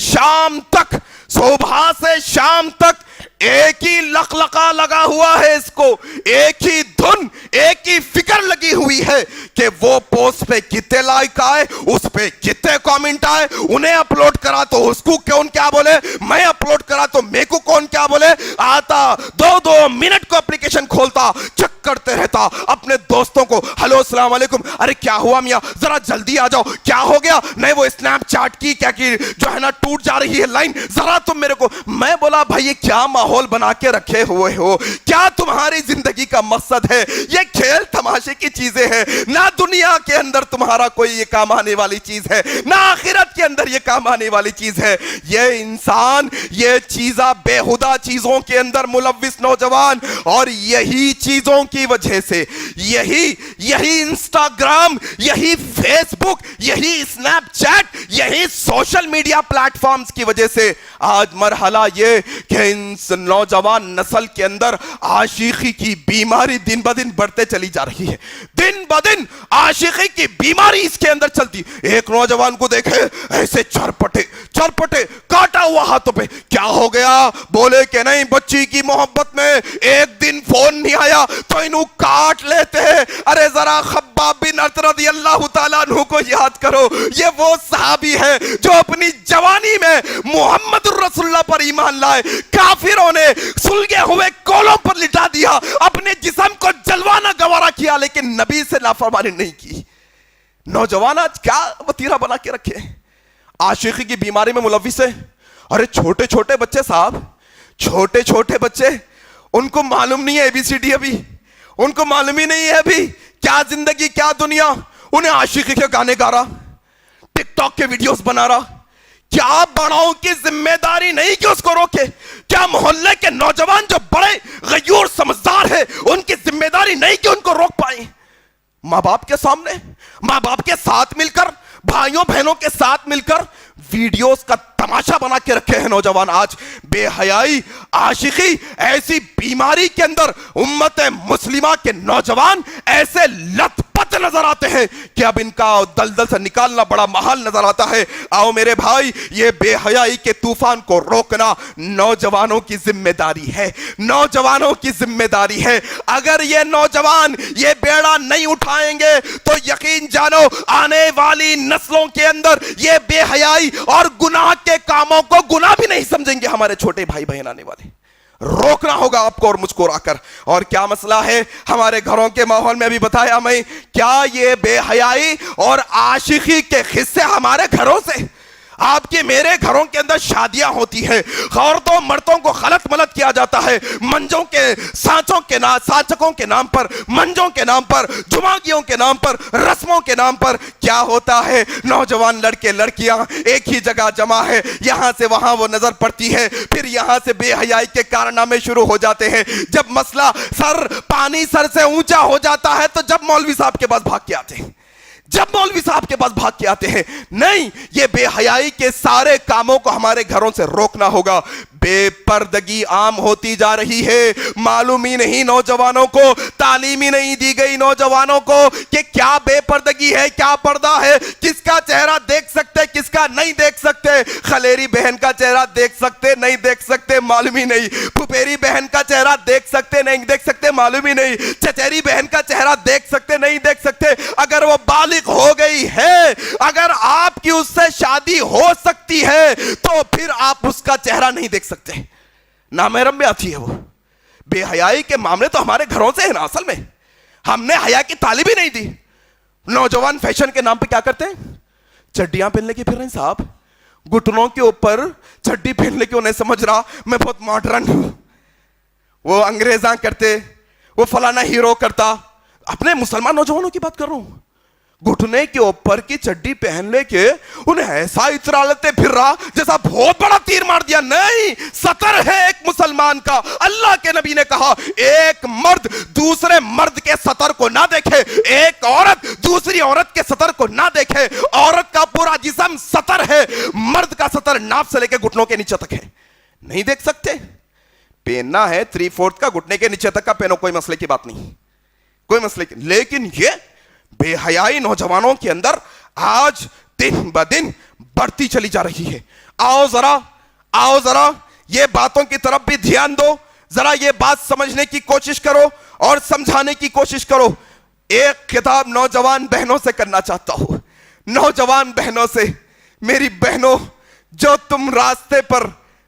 شام تک ایک ہی لقلقہ لگا ہوا ہے. اس کو ایک ہی دھن، ایک ہی فکر لگی ہوئی ہے کہ وہ پوسٹ پہ کتنے لائک آئے، اس پہ کتنے کامنٹ آئے، انہیں اپلوڈ کرا تو اس کو کون کیا بولے، میں اپلوڈ کرا تو میرے کو کون کیا بولے. آتا 2 منٹ کو اپلیکیشن کھولتا، چیک کرتے رہتا اپنے دوستوں کو، ہلو السلام علیکم، ارے کیا ہوا میاں ذرا جلدی آ جاؤ، کیا ہو گیا، نہیں وہ اسنیپ چیٹ کی کیا کی جو ہے نا ٹوٹ جا رہی ہے لائن، ذرا تم میرے کو. میں بولا بھائی یہ کیا ماحول بنا کے رکھے ہوئے ہو، کیا تمہاری زندگی کا مقصد ہے؟ یہ کھیل تماشے کی چیزیں ہیں. نہ دنیا کے اندر تمہارا کوئی یہ کام آنے والی چیز ہے، نہ آخرت کے اندر یہ کام آنے والی چیز ہے. یہ انسان یہ چیزاں بےہودہ چیزوں کے اندر ملوث نوجوان، اور یہی چیزوں کی وجہ سے یہی انسٹاگرام، یہی فیس بک، یہی اسنیپ چیٹ، یہی سوشل میڈیا پلیٹ فارمز کی وجہ سے آج مرحلہ یہ کہ نوجوان نسل کے اندر عاشقی کی بیماری دن بدن بڑھتے چلی جا رہی ہے. دن بدن عاشقی کی بیماری اس کے اندر چلتی. ایک نوجوان کو دیکھے ایسے چرپٹے کاٹا ہوا ہاتھوں پہ، کیا ہو گیا؟ بولے کہ نہیں بچی کی محبت میں ایک دن فون نہیں آیا تو اینو کاٹ لیتے ہیں. ارے ذرا خباب بن ارت رضی اللہ تعالیٰ عنہ کو یاد کرو. یہ وہ صحابی ہے جو اپنی جوانی میں محمد الرسول اللہ پر ایمان لائے. کافروں نے سلگے ہوئے کولوں پر لٹا دیا, اپنے جسم کو جلوانا گوارا کیا, لیکن نبی سے نافرمانی نہیں کی. نوجوان آج کیا وتیرہ بنا کے رکھے, عاشقی کی بیماری میں ملوث ہے. ارے چھوٹے چھوٹے بچے صاحب, چھوٹے چھوٹے بچے, ان کو معلوم نہیں ہے اے بی سی ڈی, ابھی ان کو معلوم ہی نہیں ہے ابھی کیا زندگی کیا دنیا. انہیں عاشقی کے گانے گا رہا, ٹک ٹاک کے ویڈیوز بنا رہا. کیا بڑوں کی ذمہ داری نہیں کہ اس کو روکے؟ کیا محلے کے نوجوان جو بڑے غیور سمجھدار ہیں ان کی ذمہ داری نہیں کہ ان کو روک پائیں؟ ماں باپ کے سامنے, ماں باپ کے ساتھ مل کر, بھائیوں بہنوں کے ساتھ مل کر ویڈیوز کا تماشا بنا کے رکھے ہیں نوجوان. آج بے حیائی, عاشقی ایسی بیماری کے اندر امت مسلمہ کے نوجوان ایسے لت پت نظر آتے ہیں کہ اب ان کا دلدل سے نکالنا بڑا محال نظر آتا ہے. آؤ میرے بھائی, یہ بے حیائی کے طوفان کو روکنا نوجوانوں کی ذمہ داری ہے, نوجوانوں کی ذمہ داری ہے. اگر یہ نوجوان یہ بیڑا نہیں اٹھائیں گے تو یقین جانو آنے والی نسلوں کے اندر یہ بے حیائی اور گناہ کے کاموں کو گناہ بھی نہیں سمجھیں گے ہمارے چھوٹے بھائی بہن آنے والے. روکنا ہوگا آپ کو اور مجھ کو آ کر. اور کیا مسئلہ ہے ہمارے گھروں کے ماحول میں, ابھی بتایا میں, کیا یہ بے حیائی اور عاشقی کے قصے ہمارے گھروں سے, آپ کے میرے گھروں کے اندر شادیاں ہوتی ہیں, عورتوں مردوں کو غلط ملت کیا جاتا ہے, منجوں کے سانچوں کے نام, سانچکوں کے نام پر, منجوں کے نام پر, جماگیوں کے نام پر, رسموں کے نام پر. کیا ہوتا ہے, نوجوان لڑکے لڑکیاں ایک ہی جگہ جمع ہے, یہاں سے وہاں وہ نظر پڑتی ہے, پھر یہاں سے بے حیائی کے کارنامے شروع ہو جاتے ہیں. جب مسئلہ پانی سر سے اونچا ہو جاتا ہے تو جب مولوی صاحب کے پاس بھاگ کے آتے ہیں, جب مولوی صاحب کے پاس بھاگ کے آتے ہیں. نہیں, یہ بے حیائی کے سارے کاموں کو ہمارے گھروں سے روکنا ہوگا. بے پردگی عام ہوتی جا رہی ہے, معلوم ہی نہیں نوجوانوں کو, تعلیم ہی نہیں دی گئی نوجوانوں کو کہ کیا بے پردگی ہے, کیا پردہ ہے, کس کا چہرہ دیکھ سکتے, کس کا نہیں دیکھ سکتے. خلیری بہن کا چہرہ دیکھ سکتے, نہیں دیکھ سکتے, معلوم ہی نہیں. پھپھیری بہن کا چہرہ دیکھ سکتے, نہیں دیکھ سکتے, معلوم ہی نہیں. چچیری بہن کا چہرہ دیکھ سکتے, نہیں دیکھ سکتے. اگر وہ بالغ ہو گئی ہے, اگر آپ کی اس سے شادی ہو سکتی ہے تو پھر آپ اس کا چہرہ نہیں دیکھ سکتے, نامحرم میں آتی ہے وہ. بے حیائی کے معاملے تو ہمارے گھروں سے ہیں نا. اصل میں ہم نے حیا کی تعلیم ہی نہیں دی. نوجوان فیشن کے نام پہ کیا کرتے ہیں, چڈیاں پہننے کی پھر رہے ہیں صاحب, گھٹنوں کے اوپر چڈی پہننے کی انہیں سمجھ رہا میں بہت ماڈرن ہوں. وہ انگریزاں کرتے, وہ فلانا ہیرو کرتا. اپنے مسلمان نوجوانوں کی بات کر رہا ہوں, گھٹنے کے اوپر کی چڈی پہننے کے انہیں ایسا اترا لیتے پھر رہا جیسا بہت بڑا تیر مار دیا. نہیں, سطر ہے ایک مسلمان کا. اللہ کے نبی نے کہا ایک مرد دوسرے مرد کے سطر کو نہ دیکھے, ایک عورت دوسری عورت کے سطر کو نہ دیکھے. عورت کا پورا جسم سطر ہے, مرد کا سطر ناف سے لے کے گھٹنوں کے نیچے تک ہے. نہیں دیکھ سکتے, پہننا ہے 3/4 کا, گھٹنے کے نیچے تک کا پہنو, کوئی مسئلے کی بات نہیں, کوئی مسئلے کی. لیکن یہ بے حیائی نوجوانوں کے اندر آج دن بدن بڑھتی چلی جا رہی ہے. آؤ ذرا یہ باتوں کی طرف بھی دھیان دو, ذرا یہ بات سمجھنے کی کوشش کرو اور سمجھانے کی کوشش کرو. ایک خطاب نوجوان بہنوں سے کرنا چاہتا ہوں, نوجوان بہنوں سے. میری بہنوں, جو تم راستے پر,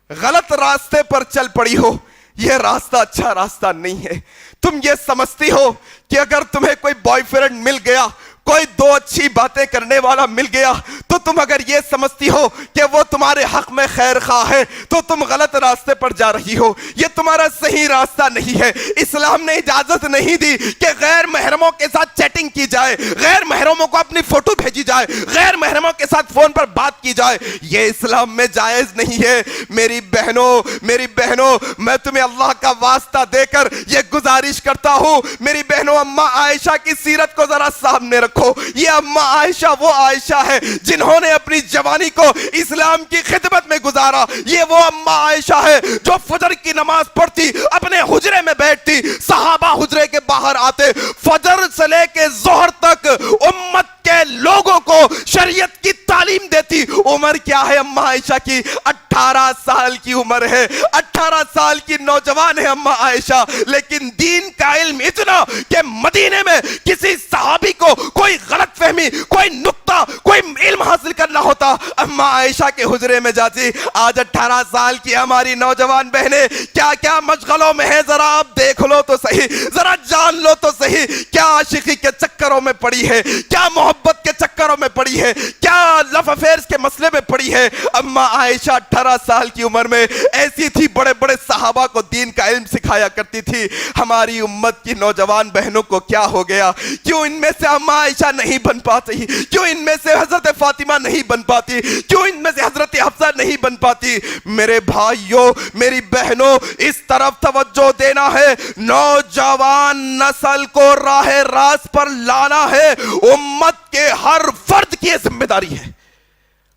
غلط راستے پر چل پڑی ہو, یہ راستہ اچھا راستہ نہیں ہے. تم یہ سمجھتی ہو کہ اگر تمہیں کوئی بوائے فرینڈ مل گیا, کوئی دو اچھی باتیں کرنے والا مل گیا, تو تم اگر یہ سمجھتی ہو کہ وہ تمہارے حق میں خیر خواہ ہے تو تم غلط راستے پر جا رہی ہو. یہ تمہارا صحیح راستہ نہیں ہے. اسلام نے اجازت نہیں دی کہ غیر محرموں کے ساتھ چیٹنگ کی جائے, غیر محرموں کو اپنی فوٹو بھیجی جائے, غیر محرموں کے ساتھ فون پر بات کی جائے. یہ اسلام میں جائز نہیں ہے. میری بہنوں, میں تمہیں اللہ کا واسطہ دے کر یہ گزارش کرتا ہوں, میری بہنوں, اماں عائشہ کی سیرت کو ذرا سامنے رکھو. یہ اماں عائشہ وہ عائشہ ہے جنہوں نے اپنی جوانی کو اسلام کی خدمت میں گزارا. یہ وہ اماں عائشہ ہے جو فجر کی نماز پڑھتی, اپنے حجرے میں بیٹھتی, صحابہ حجرے کے باہر آتے, فجر سے لے کے ظہر تک امت کے لوگوں کو شریعت کی تعلیم دیتی. عمر کیا ہے اما عائشہ کی؟ 18 سال کی عمر ہے. 18 سال کی نوجوان ہے اما عائشہ, لیکن دین کا علم اتنا کہ مدینے میں کسی صحابی کو کوئی غلط فہمی, کوئی نقطہ, کوئی علم حاصل کرنا ہوتا, اما عائشہ کے حجرے میں جاتی. آج 18 سال کی ہماری نوجوان بہنیں کیا کیا مشغلوں میں ہیں, ذرا آپ دیکھ لو تو صحیح, ذرا جان لو تو صحیح. کیا عاشقی کے چکروں میں پڑی ہے, کیا محبت کے چکروں میں پڑی ہے, کیا لف افیئرز کے مسئلے میں پڑی ہے. اما عائشہ 18 سال کی عمر میں ایسی تھی, بڑے بڑے صحابہ کو دین کا علم سکھایا کرتی تھی. ہماری امت کی نوجوان بہنوں کو کیا ہو گیا؟ کیوں ان میں سے اما عائشہ نہیں بن پاتی؟ کیوں ان میں سے حضرت فاطمہ نہیں بن پاتی؟ کیوں ان میں سے حضرت حفصہ نہیں بن پاتی؟ میرے بھائیوں, میری بہنوں, اس طرف توجہ دینا ہے. نوجوان نسل کو راہ راست پر لانا ہے. امت کے ہر فرد کی ذمہ داری ہے,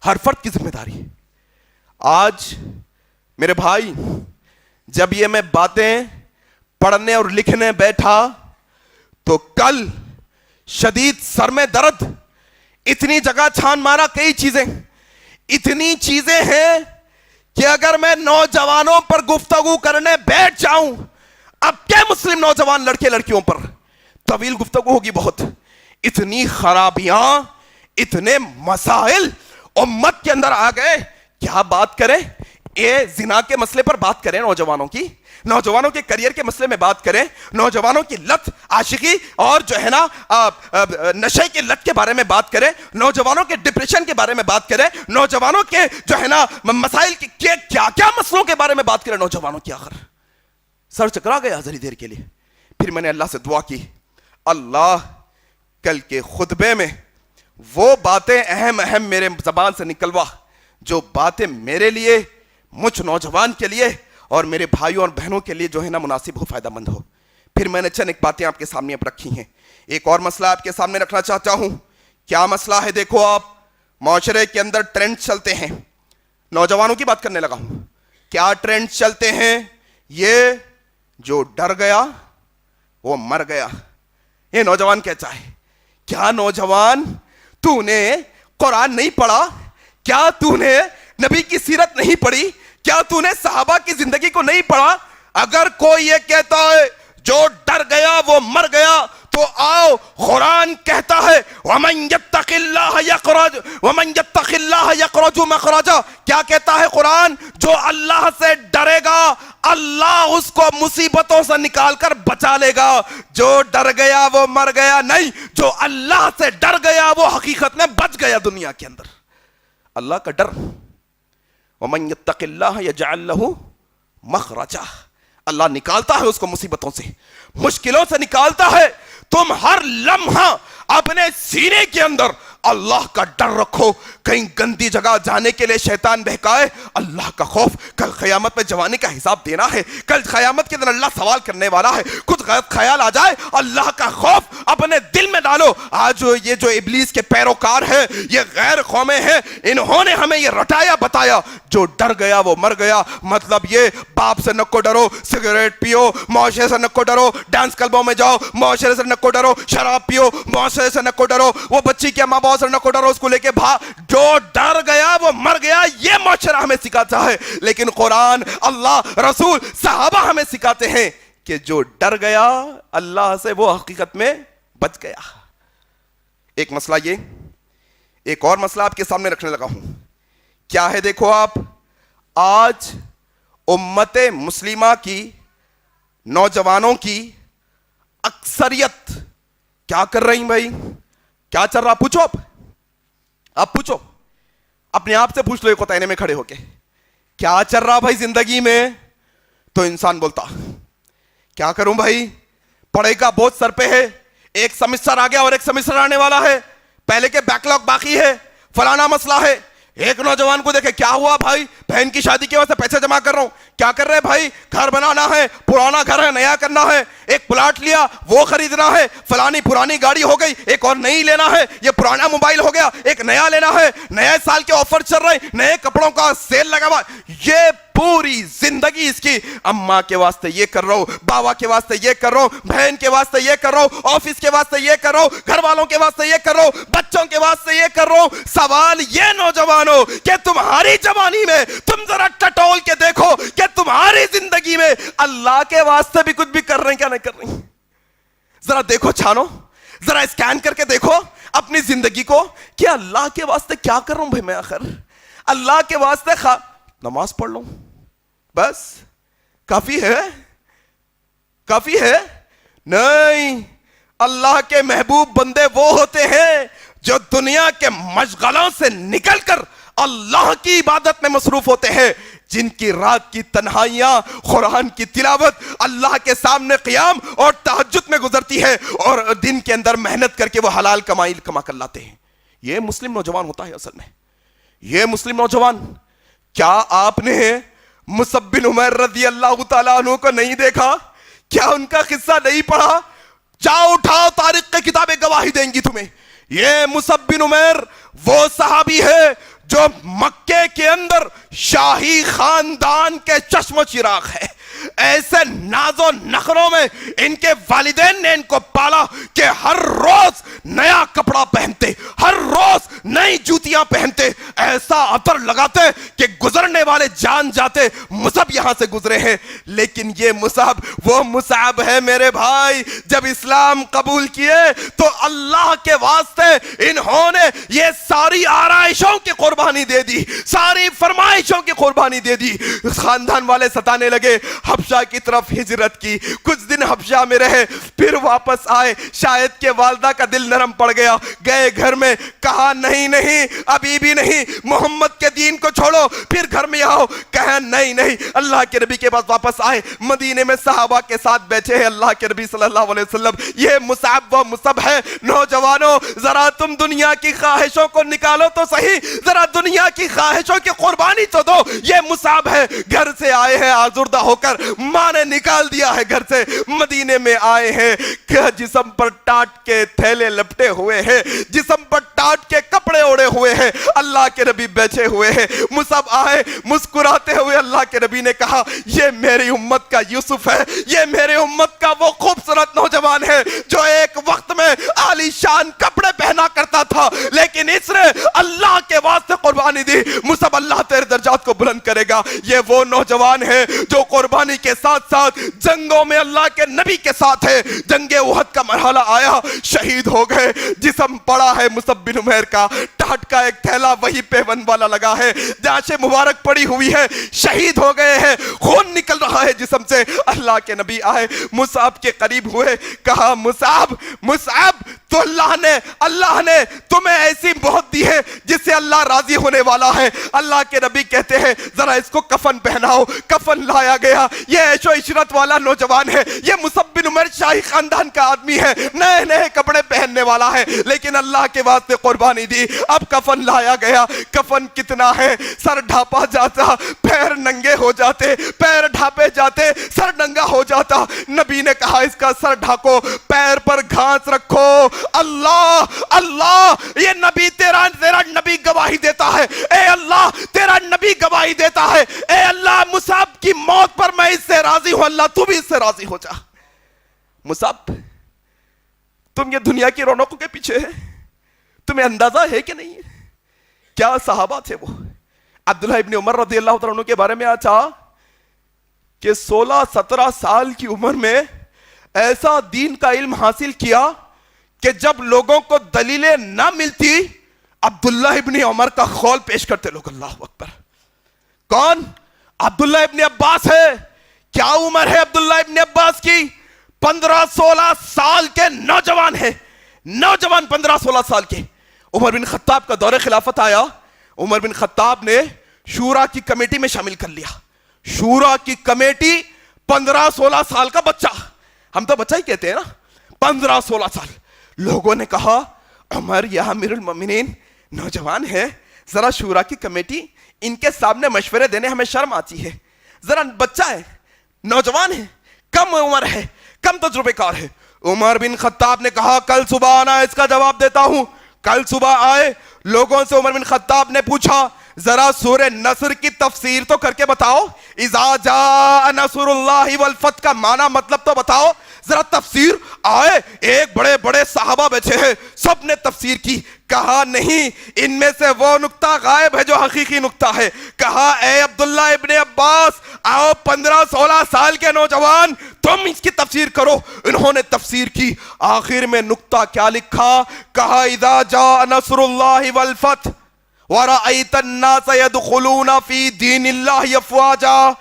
ہر فرد کی ذمہ داری ہے. آج میرے بھائی, جب یہ میں باتیں پڑھنے اور لکھنے بیٹھا تو کل شدید سر میں درد, اتنی جگہ چھان مارا, کئی چیزیں, اتنی چیزیں ہیں کہ اگر میں نوجوانوں پر گفتگو کرنے بیٹھ جاؤں, اب کیا مسلم نوجوان لڑکے لڑکیوں پر طویل گفتگو ہوگی بہت. اتنی خرابیاں, اتنے مسائل امت کے اندر آ گئے, کیا بات کریں؟ یہ زنا کے مسئلے پر بات کریں, نوجوانوں کی, نوجوانوں کے کریئر کے مسئلے میں بات کریں, نوجوانوں کی لت, عاشقی اور جو ہے نا نشے کی لت کے بارے میں بات کریں, نوجوانوں کے ڈپریشن کے بارے میں بات کریں, نوجوانوں کے جو ہے نا مسائل کی کیا کیا مسئلوں کے بارے میں بات کریں. نوجوانوں کی آخر سر چکرا گیا ذری دیر کے لیے. پھر میں نے اللہ سے دعا کی, اللہ کل کے خطبے میں وہ باتیں اہم میرے زبان سے نکلوا جو باتیں میرے لیے, مجھ نوجوان کے لیے اور میرے بھائیوں اور بہنوں کے لیے جو ہے نا مناسب ہو, فائدہ مند ہو. پھر میں نے چند ایک باتیں آپ کے سامنے اب رکھی ہیں. ایک اور مسئلہ آپ کے سامنے رکھنا چاہتا ہوں. کیا مسئلہ ہے؟ دیکھو آپ, معاشرے کے اندر ٹرینڈ چلتے ہیں, نوجوانوں کی بات کرنے لگا ہوں. کیا ٹرینڈ چلتے ہیں؟ یہ جو ڈر گیا وہ مر گیا. یہ نوجوان کہتا ہے. کیا نوجوان, تو نے قرآن نہیں پڑھا؟ کیا تو نے نبی کی سیرت نہیں پڑھی؟ کیا تو نے صحابہ کی زندگی کو نہیں پڑھا؟ اگر کوئی یہ کہتا ہے جو ڈر گیا وہ مر گیا, تو آؤ, قرآن کہتا ہے وَمَن يَتَّقِ اللَّهَ يَخْرُجْ مَخْرَجًا. کیا کہتا ہے قرآن؟ جو اللہ سے ڈرے گا اللہ اس کو مصیبتوں سے نکال کر بچا لے گا. جو ڈر گیا وہ مر گیا نہیں, جو اللہ سے ڈر گیا وہ حقیقت میں بچ گیا دنیا کے اندر. اللہ کا ڈر, وَمَن يَتَّقِ اللَّهَ يَجْعَلْ لَهُ مَخْرَجًا. اللہ نکالتا ہے اس کو مصیبتوں سے, مشکلوں سے نکالتا ہے. تم ہر لمحہ اپنے سینے کے اندر اللہ کا ڈر رکھو. کہیں گندی جگہ جانے کے لیے شیطان بہکائے, اللہ کا خوف. کل قیامت میں جوانی کا حساب دینا ہے, کل قیامت کے دن اللہ سوال کرنے والا ہے. کچھ غلط خیال آ جائے, اللہ کا خوف اپنے دل میں ڈالو. آج یہ جو ابلیس کے پیروکار ہیں, یہ غیر قومیں ہیں, انہوں نے ہمیں یہ رٹایا بتایا جو ڈر گیا وہ مر گیا. مطلب یہ باپ سے نہ کو ڈرو, سگریٹ پیو, معاشرے سے نہ کو ڈرو, ڈانس کلبوں میں جاؤ, معاشرے سے نہ کو ڈرو, شراب پیو, معاشرے سے نہ کو ڈرو, وہ بچی کے ماں باپ سے نہ کو ڈرو, اس کو لے کے بھاگ. جو ڈر گیا وہ مر گیا, یہ معاشرہ ہمیں سکھاتا ہے. لیکن قرآن, اللہ, رسول, صحابہ ہمیں سکھاتے ہیں کہ جو ڈر گیا اللہ سے وہ حقیقت میں بچ گیا. ایک مسئلہ یہ, ایک اور مسئلہ آپ کے سامنے رکھنے لگا ہوں. کیا ہے؟ دیکھو آپ, آج امت مسلمہ کی نوجوانوں کی اکثریت کیا کر رہی بھائی؟ کیا چل رہا؟ پوچھو آپ پوچھو, اپنے آپ سے پوچھ لو ایک قطعینے میں کھڑے ہو کے, کیا چل رہا بھائی زندگی میں؟ تو انسان بولتا کیا کروں بھائی, پڑھائی کا بہت سر پہ ہے, ایک سمسٹر آ گیا اور ایک سمسٹر آنے والا ہے, پہلے کے بیک لاگ باقی ہے, فلانا مسئلہ ہے. ایک نوجوان کو دیکھے, کیا ہوا بھائی؟ بہن کی شادی کی وجہ سے پیسے جمع کر رہا ہوں. کیا کر رہے بھائی؟ گھر بنانا ہے، پرانا گھر ہے نیا کرنا ہے، ایک پلاٹ لیا وہ خریدنا ہے، فلانی پرانی گاڑی ہو گئی ایک اور نئی لینا ہے، یہ پرانا موبائل ہو گیا ایک نیا لینا ہے، نئے سال کے آفر چل رہے ہیں، نئے کپڑوں کا سیل لگا ہوا، یہ پوری زندگی اس کی اماں کے واسطے یہ کر رہا ہوں، بابا کے واسطے یہ کر رہا ہوں، بہن کے واسطے یہ کر رہا ہوں، آفس کے واسطے یہ کر رہا ہوں، گھر والوں کے واسطے یہ کر رہا ہوں، بچوں کے واسطے یہ کر رہا ہوں۔ سوال یہ نوجوانوں کہ تمہاری جوانی میں تم ذرا ٹٹول کے دیکھو کہ تمہاری زندگی میں اللہ کے واسطے بھی کچھ بھی کر رہے ہیں کیا نہیں کر رہے ہیں؟ ذرا دیکھو چھانو، ذرا اسکین کر کے دیکھو اپنی زندگی کو کہ اللہ کے واسطے کیا کر رہا ہوں بھائی میں آخر؟ اللہ کے واسطے نماز پڑھ لوں بس کافی ہے؟ کافی ہے؟ نہیں، اللہ کے محبوب بندے وہ ہوتے ہیں جو دنیا کے مشغلوں سے نکل کر اللہ کی عبادت میں مصروف ہوتے ہیں، جن کی رات کی تنہائیاں قرآن کی تلاوت، اللہ کے سامنے قیام اور تہجد میں گزرتی ہے، اور دن کے اندر محنت کر کے وہ حلال کمائی کما کر لاتے ہیں۔ یہ مسلم نوجوان ہوتا ہے اصل میں، یہ مسلم نوجوان۔ کیا آپ نے مصعب بن عمیر رضی اللہ تعالیٰ عنہ کو نہیں دیکھا؟ کیا ان کا قصہ نہیں پڑھا؟ جاؤ اٹھاؤ، تاریخ کی کتابیں گواہی دیں گی تمہیں۔ یہ مصعب بن عمیر وہ صحابی ہے جو مکے کے اندر شاہی خاندان کے چشم و چراغ ہے۔ ایسے ناز و نخروں میں ان کے والدین نے ان کو پالا کہ ہر روز نیا کپڑا پہنتے، ہر روز نئی جوتیاں پہنتے، ایسا عطر لگاتے کہ گزرنے والے جان جاتے مصعب یہاں سے گزرے ہیں۔ لیکن یہ مصعب وہ مصعب ہے میرے بھائی، جب اسلام قبول کیے تو اللہ کے واسطے انہوں نے یہ ساری آرائشوں کی قربانی دے دی، ساری فرمائشوں کی قربانی دے دی۔ خاندان والے ستانے لگے، حبشہ کی طرف ہجرت کی، کچھ دن حبشہ میں رہے، پھر واپس آئے، شاید کہ والدہ کا دل نرم پڑ گیا، گئے گھر میں، کہا نہیں نہیں ابھی بھی نہیں، محمد کے دین کو چھوڑو پھر گھر میں آؤ، کہا نہیں نہیں، اللہ کے نبی کے پاس واپس آئے، مدینے میں صحابہ کے ساتھ بیٹھے ہیں اللہ کے نبی صلی اللہ علیہ وسلم۔ یہ مصعب وہ مصعب ہے۔ نوجوانوں ذرا تم دنیا کی خواہشوں کو نکالو تو صحیح، ذرا دنیا کی خواہشوں کی قربانی تو دو۔ یہ مصعب ہے، گھر سے آئے ہیں آزردہ ہو کر، ماں نے نکال دیا ہے گھر سے، مدینے میں آئے ہیں کہ جسم پر ٹاٹ کے تھیلے لپٹے ہوئے ہیں، جسم پر ٹاٹ کے کپڑے اوڑے ہوئے ہیں، اللہ کے نبی بیٹھے ہوئے ہیں۔ مصعب آئے مسکراتے ہوئے، اللہ کے نبی نے کہا یہ میری امت کا یوسف ہے، یہ میرے امت کا وہ خوبصورت نوجوان ہے جو ایک وقت میں عالی شان کپڑے پہنا کرتا تھا لیکن اس نے اللہ کے واسطے قربانی دی۔ مصعب اللہ تیرے درجات کو بلند کرے گا۔ یہ وہ نوجوان ہے جو قربانی کے ساتھ ساتھ جنگوں میں اللہ کے نبی کے ساتھ ہے۔ جنگ احد کا مرحلہ آیا، شہید ہو گئے، جسم پڑا ہے مصعب بن عمیر کا، ٹاٹ کا ایک تھیلا وہی پیون والا لگا ہے، جاش مبارک پڑی ہوئی ہے، شہید ہو گئے ہیں، خون نکل رہا ہے جسم سے۔ اللہ کے نبی آئے، مصعب کے قریب ہوئے، کہا مصعب مصعب تو اللہ نے تمہیں ایسی موت دی ہے جس سے اللہ راضی ہونے والا ہے۔ اللہ کے نبی کہتے ہیں ذرا اس کو کفن پہناؤ، کفن لایا گیا۔ یہ عیش و عشرت والا نوجوان ہے، یہ مصعب بن عمیر شاہی خاندان کا آدمی ہے، نئے نئے کپڑے پہننے والا ہے، لیکن اللہ کے واسطے قربانی دی۔ اب کفن لایا گیا، کفن کتنا ہے، سر ڈھانپا جاتا، پیر ننگے ہو جاتے، پیر ڈھانپے جاتے، سر ننگا ہو جاتا۔ نبی نے کہا اس کا سر ڈھانکو، پیر پر گھاس رکھو۔ اللہ اللہ، یہ نبی تیرا نبی گواہی دیتا ہے، اے اللہ تیرا نبی گواہی دیتا ہے، اے اللہ مصعب کی موت پر میں اس سے راضی ہوں، اللہ تو بھی اس سے راضی ہو جا۔ مصعب تم یہ دنیا کی رونقوں کے پیچھے ہے، تمہیں اندازہ ہے کہ نہیں ہے کیا صحابہ تھے وہ؟ عبداللہ ابن عمر رضی اللہ عنہ کے بارے میں آتا کہ 16-17 سال کی عمر میں ایسا دین کا علم حاصل کیا کہ جب لوگوں کو دلیلیں نہ ملتی عبداللہ ابن عمر کا قول پیش کرتے لوگ۔ اللہ اکبر۔ کون؟ عبداللہ ابن عباس ہے۔ کیا عمر ہے عبداللہ ابن عباس کی؟ 15-16 سال کے نوجوان ہے، نوجوان 15-16 سال کے۔ عمر بن خطاب کا دور خلافت آیا، عمر بن خطاب نے شورا کی کمیٹی میں شامل کر لیا۔ شورا کی کمیٹی، 15-16 سال کا بچہ، ہم تو بچہ ہی کہتے ہیں نا، 15-16 سال۔ لوگوں نے کہا عمر یا امیر المومنین نوجوان ہے، ذرا شورا کی کمیٹی ان کے سامنے مشورے دینے ہمیں شرم آتی ہے، ذرا بچہ ہے, نوجوان ہے, کم عمر ہے, کم تجربے کار ہے. عمر بن خطاب نے کہا کل صبح آنا, اس کا جواب دیتا ہوں. کل صبح آئے, لوگوں سے عمر بن خطاب نے پوچھا ذرا سورہ نصر کی تفسیر تو کر کے بتاؤ, اذا جاء نصر اللہ والفتح کا معنی مطلب تو بتاؤ, ذرا تفسیر. آئے, ایک بڑے بڑے صحابہ بیٹھے ہیں, سب نے تفسیر کی. کہا نہیں, ان میں سے وہ نقطہ غائب ہے جو حقیقی نقطہ ہے. کہا اے عبداللہ ابن عباس, آؤ 15-16 سال کے نوجوان, تم اس کی تفسیر کرو. انہوں نے تفسیر کی. آخر میں نقطہ کیا لکھا؟ کہا اذا جاء نصر اللہ والفتح وَرَأَيْتَ النَّاسَ يَدْخُلُونَ فِي دِينِ اللَّهِ أَفْوَاجًا.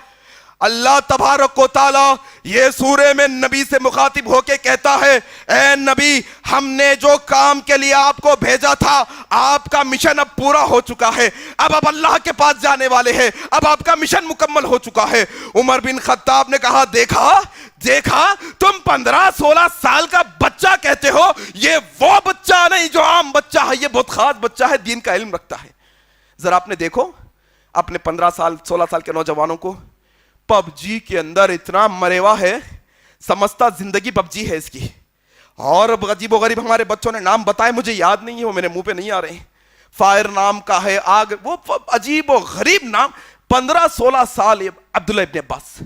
اللہ تبارک و تعالیٰ یہ سورے میں نبی سے مخاطب ہو کے کہتا ہے, اے نبی, ہم نے جو کام کے لیے آپ کو بھیجا تھا, آپ کا مشن اب پورا ہو چکا ہے. اب آپ اللہ کے پاس جانے والے ہیں, اب آپ کا مشن مکمل ہو چکا ہے. عمر بن خطاب نے کہا دیکھا تم 15-16 سال کا بچہ کہتے ہو, یہ وہ بچہ نہیں جو عام بچہ ہے, یہ بہت خاص بچہ ہے, دین کا علم رکھتا ہے. ذرا آپ نے دیکھو اپنے 15-16 سال کے نوجوانوں کو, پب جی کے اندر اتنا مرے ہوا ہے, سمجھتا زندگی پب جی ہے اس کی. اور عجیب و غریب ہمارے بچوں نے نام بتائے, مجھے یاد نہیں ہے, وہ میرے منہ پہ نہیں آ رہے ہیں. فائر نام کا ہے, آگ, وہ عجیب و غریب نام. 15-16 سال عبداللہ ابن عباس.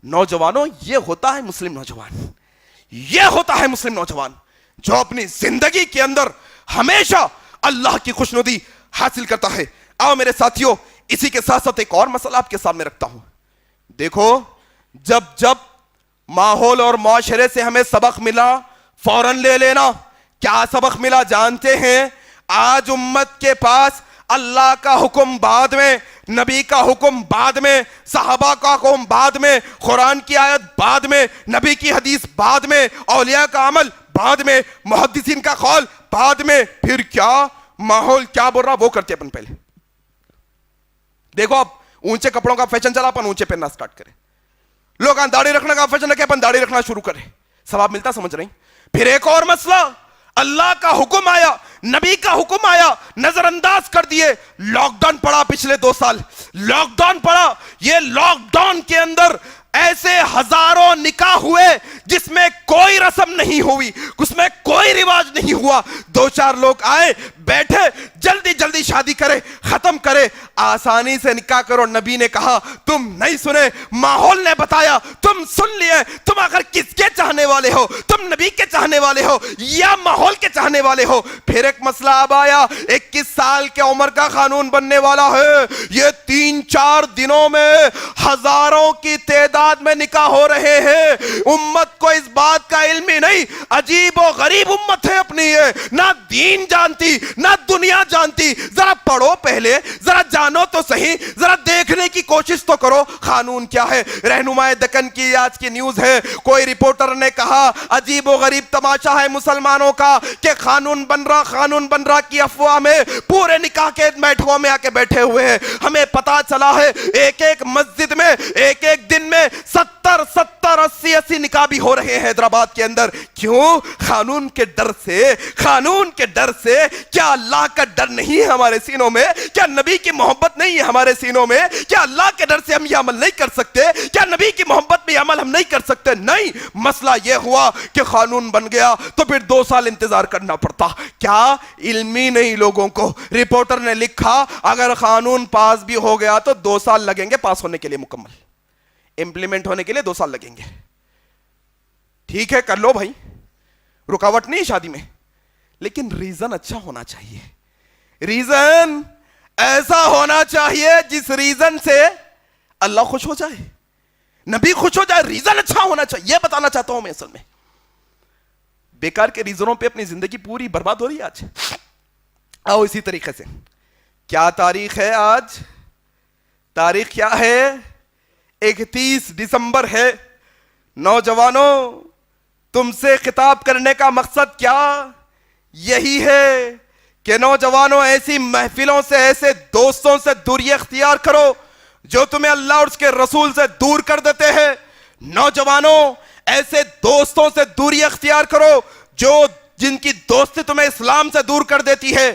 نوجوانوں, یہ ہوتا ہے مسلم نوجوان, یہ ہوتا ہے مسلم نوجوان جو اپنی زندگی کے اندر ہمیشہ اللہ کی خوشنودی حاصل کرتا ہے. آؤ میرے ساتھیوں, اسی کے ساتھ ساتھ ایک اور مسئلہ آپ کے سامنے رکھتا ہوں. دیکھو, جب ماحول اور معاشرے سے ہمیں سبق ملا فوراً لے لینا. کیا سبق ملا جانتے ہیں؟ آج امت کے پاس اللہ کا حکم بعد میں, نبی کا حکم بعد میں, صحابہ کا حکم بعد میں, قرآن کی آیت بعد میں, نبی کی حدیث بعد میں, اولیاء کا عمل بعد میں, محدثین کا قول بعد میں. پھر کیا ماحول کیا بول رہا وہ کرتے اپن پہلے. دیکھو اب اونچے کپڑوں کا فیشن چلا, اپن اونچے پہننا سٹارٹ کرے. لوگ داڑھی رکھنے کا فیشن رکھے, اپن داڑھی رکھنا شروع کرے. ثواب ملتا, سمجھ رہے ہیں؟ پھر ایک اور مسئلہ, اللہ کا حکم آیا, نبی کا حکم آیا, نظر انداز کر دیے. لاک ڈاؤن پڑا پچھلے 2 سال, لاک ڈاؤن پڑا. یہ لاک ڈاؤن کے اندر ایسے ہزاروں نکاح ہوئے جس میں کوئی رسم نہیں ہوئی, اس میں کوئی رواج نہیں ہوا. 2-4 لوگ آئے, بیٹھے, جلدی جلدی شادی کرے, ختم کرے, آسانی سے نکاح کرو. نبی نے کہا تم نہیں سنے, ماحول نے بتایا تم سن لیے. تم اگر کس کے چاہنے والے ہو, تم نبی کے چاہنے والے ہو یا ماحول کے چاہنے والے ہو؟ پھر ایک مسئلہ اب آیا, 21 سال کے عمر کا قانون بننے والا ہے. یہ 3-4 دنوں میں ہزاروں کی تعداد میں نکاح ہو رہے ہیں. امت کو اس بات کا علم ہی نہیں. عجیب و غریب امت ہے اپنی, یہ نہ دین جانتی نہ دنیا جانتی. ذرا پڑھو پہلے, ذرا جانو تو صحیح, ذرا دیکھنے کی کوشش تو کرو قانون کیا ہے. رہنمائے دکن کی آج کی نیوز ہے, کوئی رپورٹر نے کہا عجیب و غریب تماشا ہے مسلمانوں کا کہ قانون بن رہا کی افواہ میں پورے نکاح کے بیٹھوں میں آ کے بیٹھے ہوئے ہیں. ہمیں پتا چلا ہے ایک مسجد میں ایک دن میں 70-80 نکاح بھی ہو رہے ہیں حیدرآباد کے اندر. کیوں؟ قانون کے ڈر سے. قانون کے ڈر سے. کیا اللہ کا ڈر نہیں ہے ہمارے سینوں میں؟ کیا نبی کی محبت نہیں ہے ہمارے سینوں میں؟ کیا اللہ کے ڈر سے ہم یہ عمل نہیں کر سکتے؟ کیا نبی کی محبت میں عمل ہم نہیں کر سکتے؟ نہیں. مسئلہ یہ ہوا کہ قانون بن گیا تو پھر 2 سال انتظار کرنا پڑتا. کیا علم ہی نہیں لوگوں کو؟ رپورٹر نے لکھا اگر قانون پاس بھی ہو گیا تو 2 سال لگیں گے پاس ہونے کے لیے, مکمل امپلیمنٹ ہونے کے لیے 2 سال لگیں گے. ٹھیک ہے کر لو بھائی, رکاوٹ نہیں شادی میں, لیکن ریزن اچھا ہونا چاہیے. ریزن ایسا ہونا چاہیے جس ریزن سے اللہ خوش ہو جائے, نبی خوش ہو جائے. ریزن اچھا ہونا چاہیے, یہ بتانا چاہتا ہوں میں. اصل میں بیکار کے ریزنوں پہ اپنی زندگی پوری برباد ہو رہی ہے آج. آؤ اسی طریقے سے, کیا تاریخ ہے آج؟ تاریخ کیا ہے؟ 31 دسمبر ہے. نوجوانوں, تم سے خطاب کرنے کا مقصد کیا یہی ہے کہ نوجوانوں ایسی محفلوں سے, ایسے دوستوں سے دوری اختیار کرو جو تمہیں اللہ اور اس کے رسول سے دور کر دیتے ہیں. نوجوانوں ایسے دوستوں سے دوری اختیار کرو جن کی دوستی تمہیں اسلام سے دور کر دیتی ہے.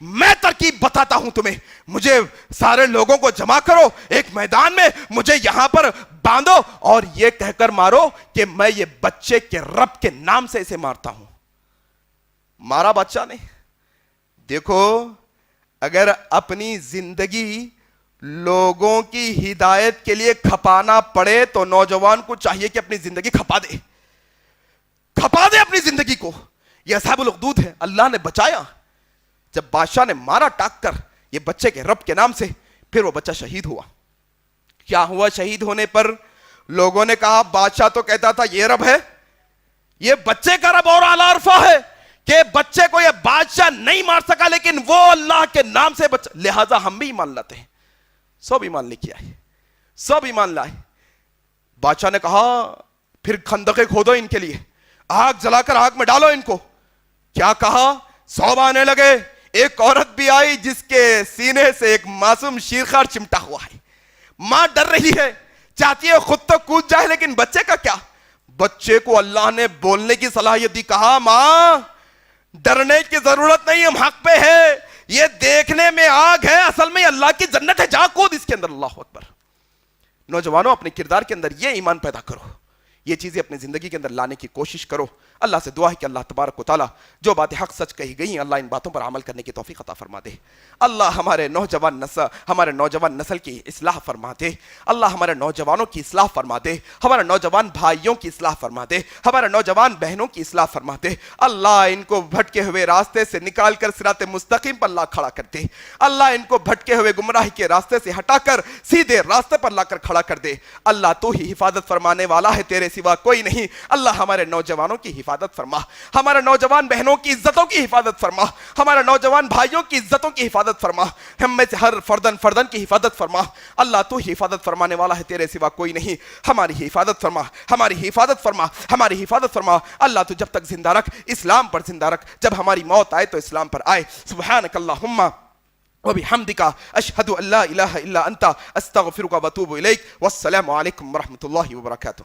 میں ترکیب بتاتا ہوں تمہیں. مجھے سارے لوگوں کو جمع کرو ایک میدان میں, مجھے یہاں پر باندھو اور یہ کہہ کر مارو کہ میں یہ بچے کے رب کے نام سے اسے مارتا ہوں. مارا بادشاہ نے. دیکھو اگر اپنی زندگی لوگوں کی ہدایت کے لیے کھپانا پڑے تو نوجوان کو چاہیے کہ اپنی زندگی کھپا دے, کھپا دے اپنی زندگی کو. یہ اصحاب الاخدود ہے, اللہ نے بچایا. جب بادشاہ نے مارا ٹاک کر یہ بچے کے رب کے نام سے, پھر وہ بچہ شہید ہوا. کیا ہوا شہید ہونے پر؟ لوگوں نے کہا بادشاہ تو کہتا تھا یہ رب ہے, یہ بچے کا رب اور اعلیٰ عرفہ ہے کہ بچے کو یہ بادشاہ نہیں مار سکا, لیکن وہ اللہ کے نام سے بچہ, لہذا ہم بھی ایمان لاتے ہیں. سب ایمان لے کے آئے, سب ایمان لائے. بادشاہ نے کہا پھر خندقیں کھودو ان کے لیے, آگ جلا کر آگ میں ڈالو ان کو. کیا کہا؟ 100 آنے لگے. ایک عورت بھی آئی جس کے سینے سے ایک معصوم شیرخوار چمٹا ہوا ہے. ماں ڈر رہی ہے, چاہتی ہے خود تو کود جائے, لیکن بچے کا کیا؟ بچے کو اللہ نے بولنے کی صلاحیت دی. کہا ماں ڈرنے کی ضرورت نہیں, ہم حق پہ ہے, یہ دیکھنے میں آگ ہے, اصل میں اللہ کی جنت ہے, جا کود اس کے اندر. اللہ اکبر. نوجوانوں اپنے کردار کے اندر یہ ایمان پیدا کرو, یہ چیزیں اپنی زندگی کے اندر لانے کی کوشش کرو. اللہ سے دعا ہے کہ اللہ تبارک و تعالیٰ جو باتیں حق سچ کہی گئی ہیں اللہ ان باتوں پر عمل کرنے کی توفیق عطا فرما دے. اللہ ہمارے نوجوان نسل کی اصلاح فرما دے. اللہ ہمارے نوجوانوں کی اصلاح فرما دے, ہمارے نوجوان بھائیوں کی اصلاح فرما دے, ہمارے نوجوان بہنوں کی اصلاح فرما دے. اللہ ان کو بھٹکے ہوئے راستے سے نکال کر صراط مستقیم پر اللہ کھڑا کر دے. اللہ ان کو بھٹکے ہوئے گمراہی کے راستے سے ہٹا کر سیدھے راستے پر لا کر کھڑا کر دے. اللہ تو ہی حفاظت فرمانے والا ہے, تیرے سوا کوئی نہیں. اللہ ہمارے نوجوانوں کی حفاظت فرما, ہمارے نوجوان بہنوں کی عزتوں کی حفاظت فرما, ہمارے نوجوان بھائیوں کی عزتوں کی حفاظت فرما, ہم میں سے ہر فردن کی حفاظت فرما. اللہ تو ہی حفاظت فرمانے والا ہے, تیرے سوا کوئی نہیں. ہماری حفاظت فرما, ہماری حفاظت فرما, ہماری حفاظت فرما. اللہ تو جب تک زندہ رکھ, اسلام پر زندہ رکھ, جب ہماری موت آئے تو اسلام پر آئے. سبحانک اللہم وبحمدک اشہد ان لا الہ الا انت استغفرک واتوب الیک. والسلام علیکم ورحمۃ اللہ وبرکاتہ.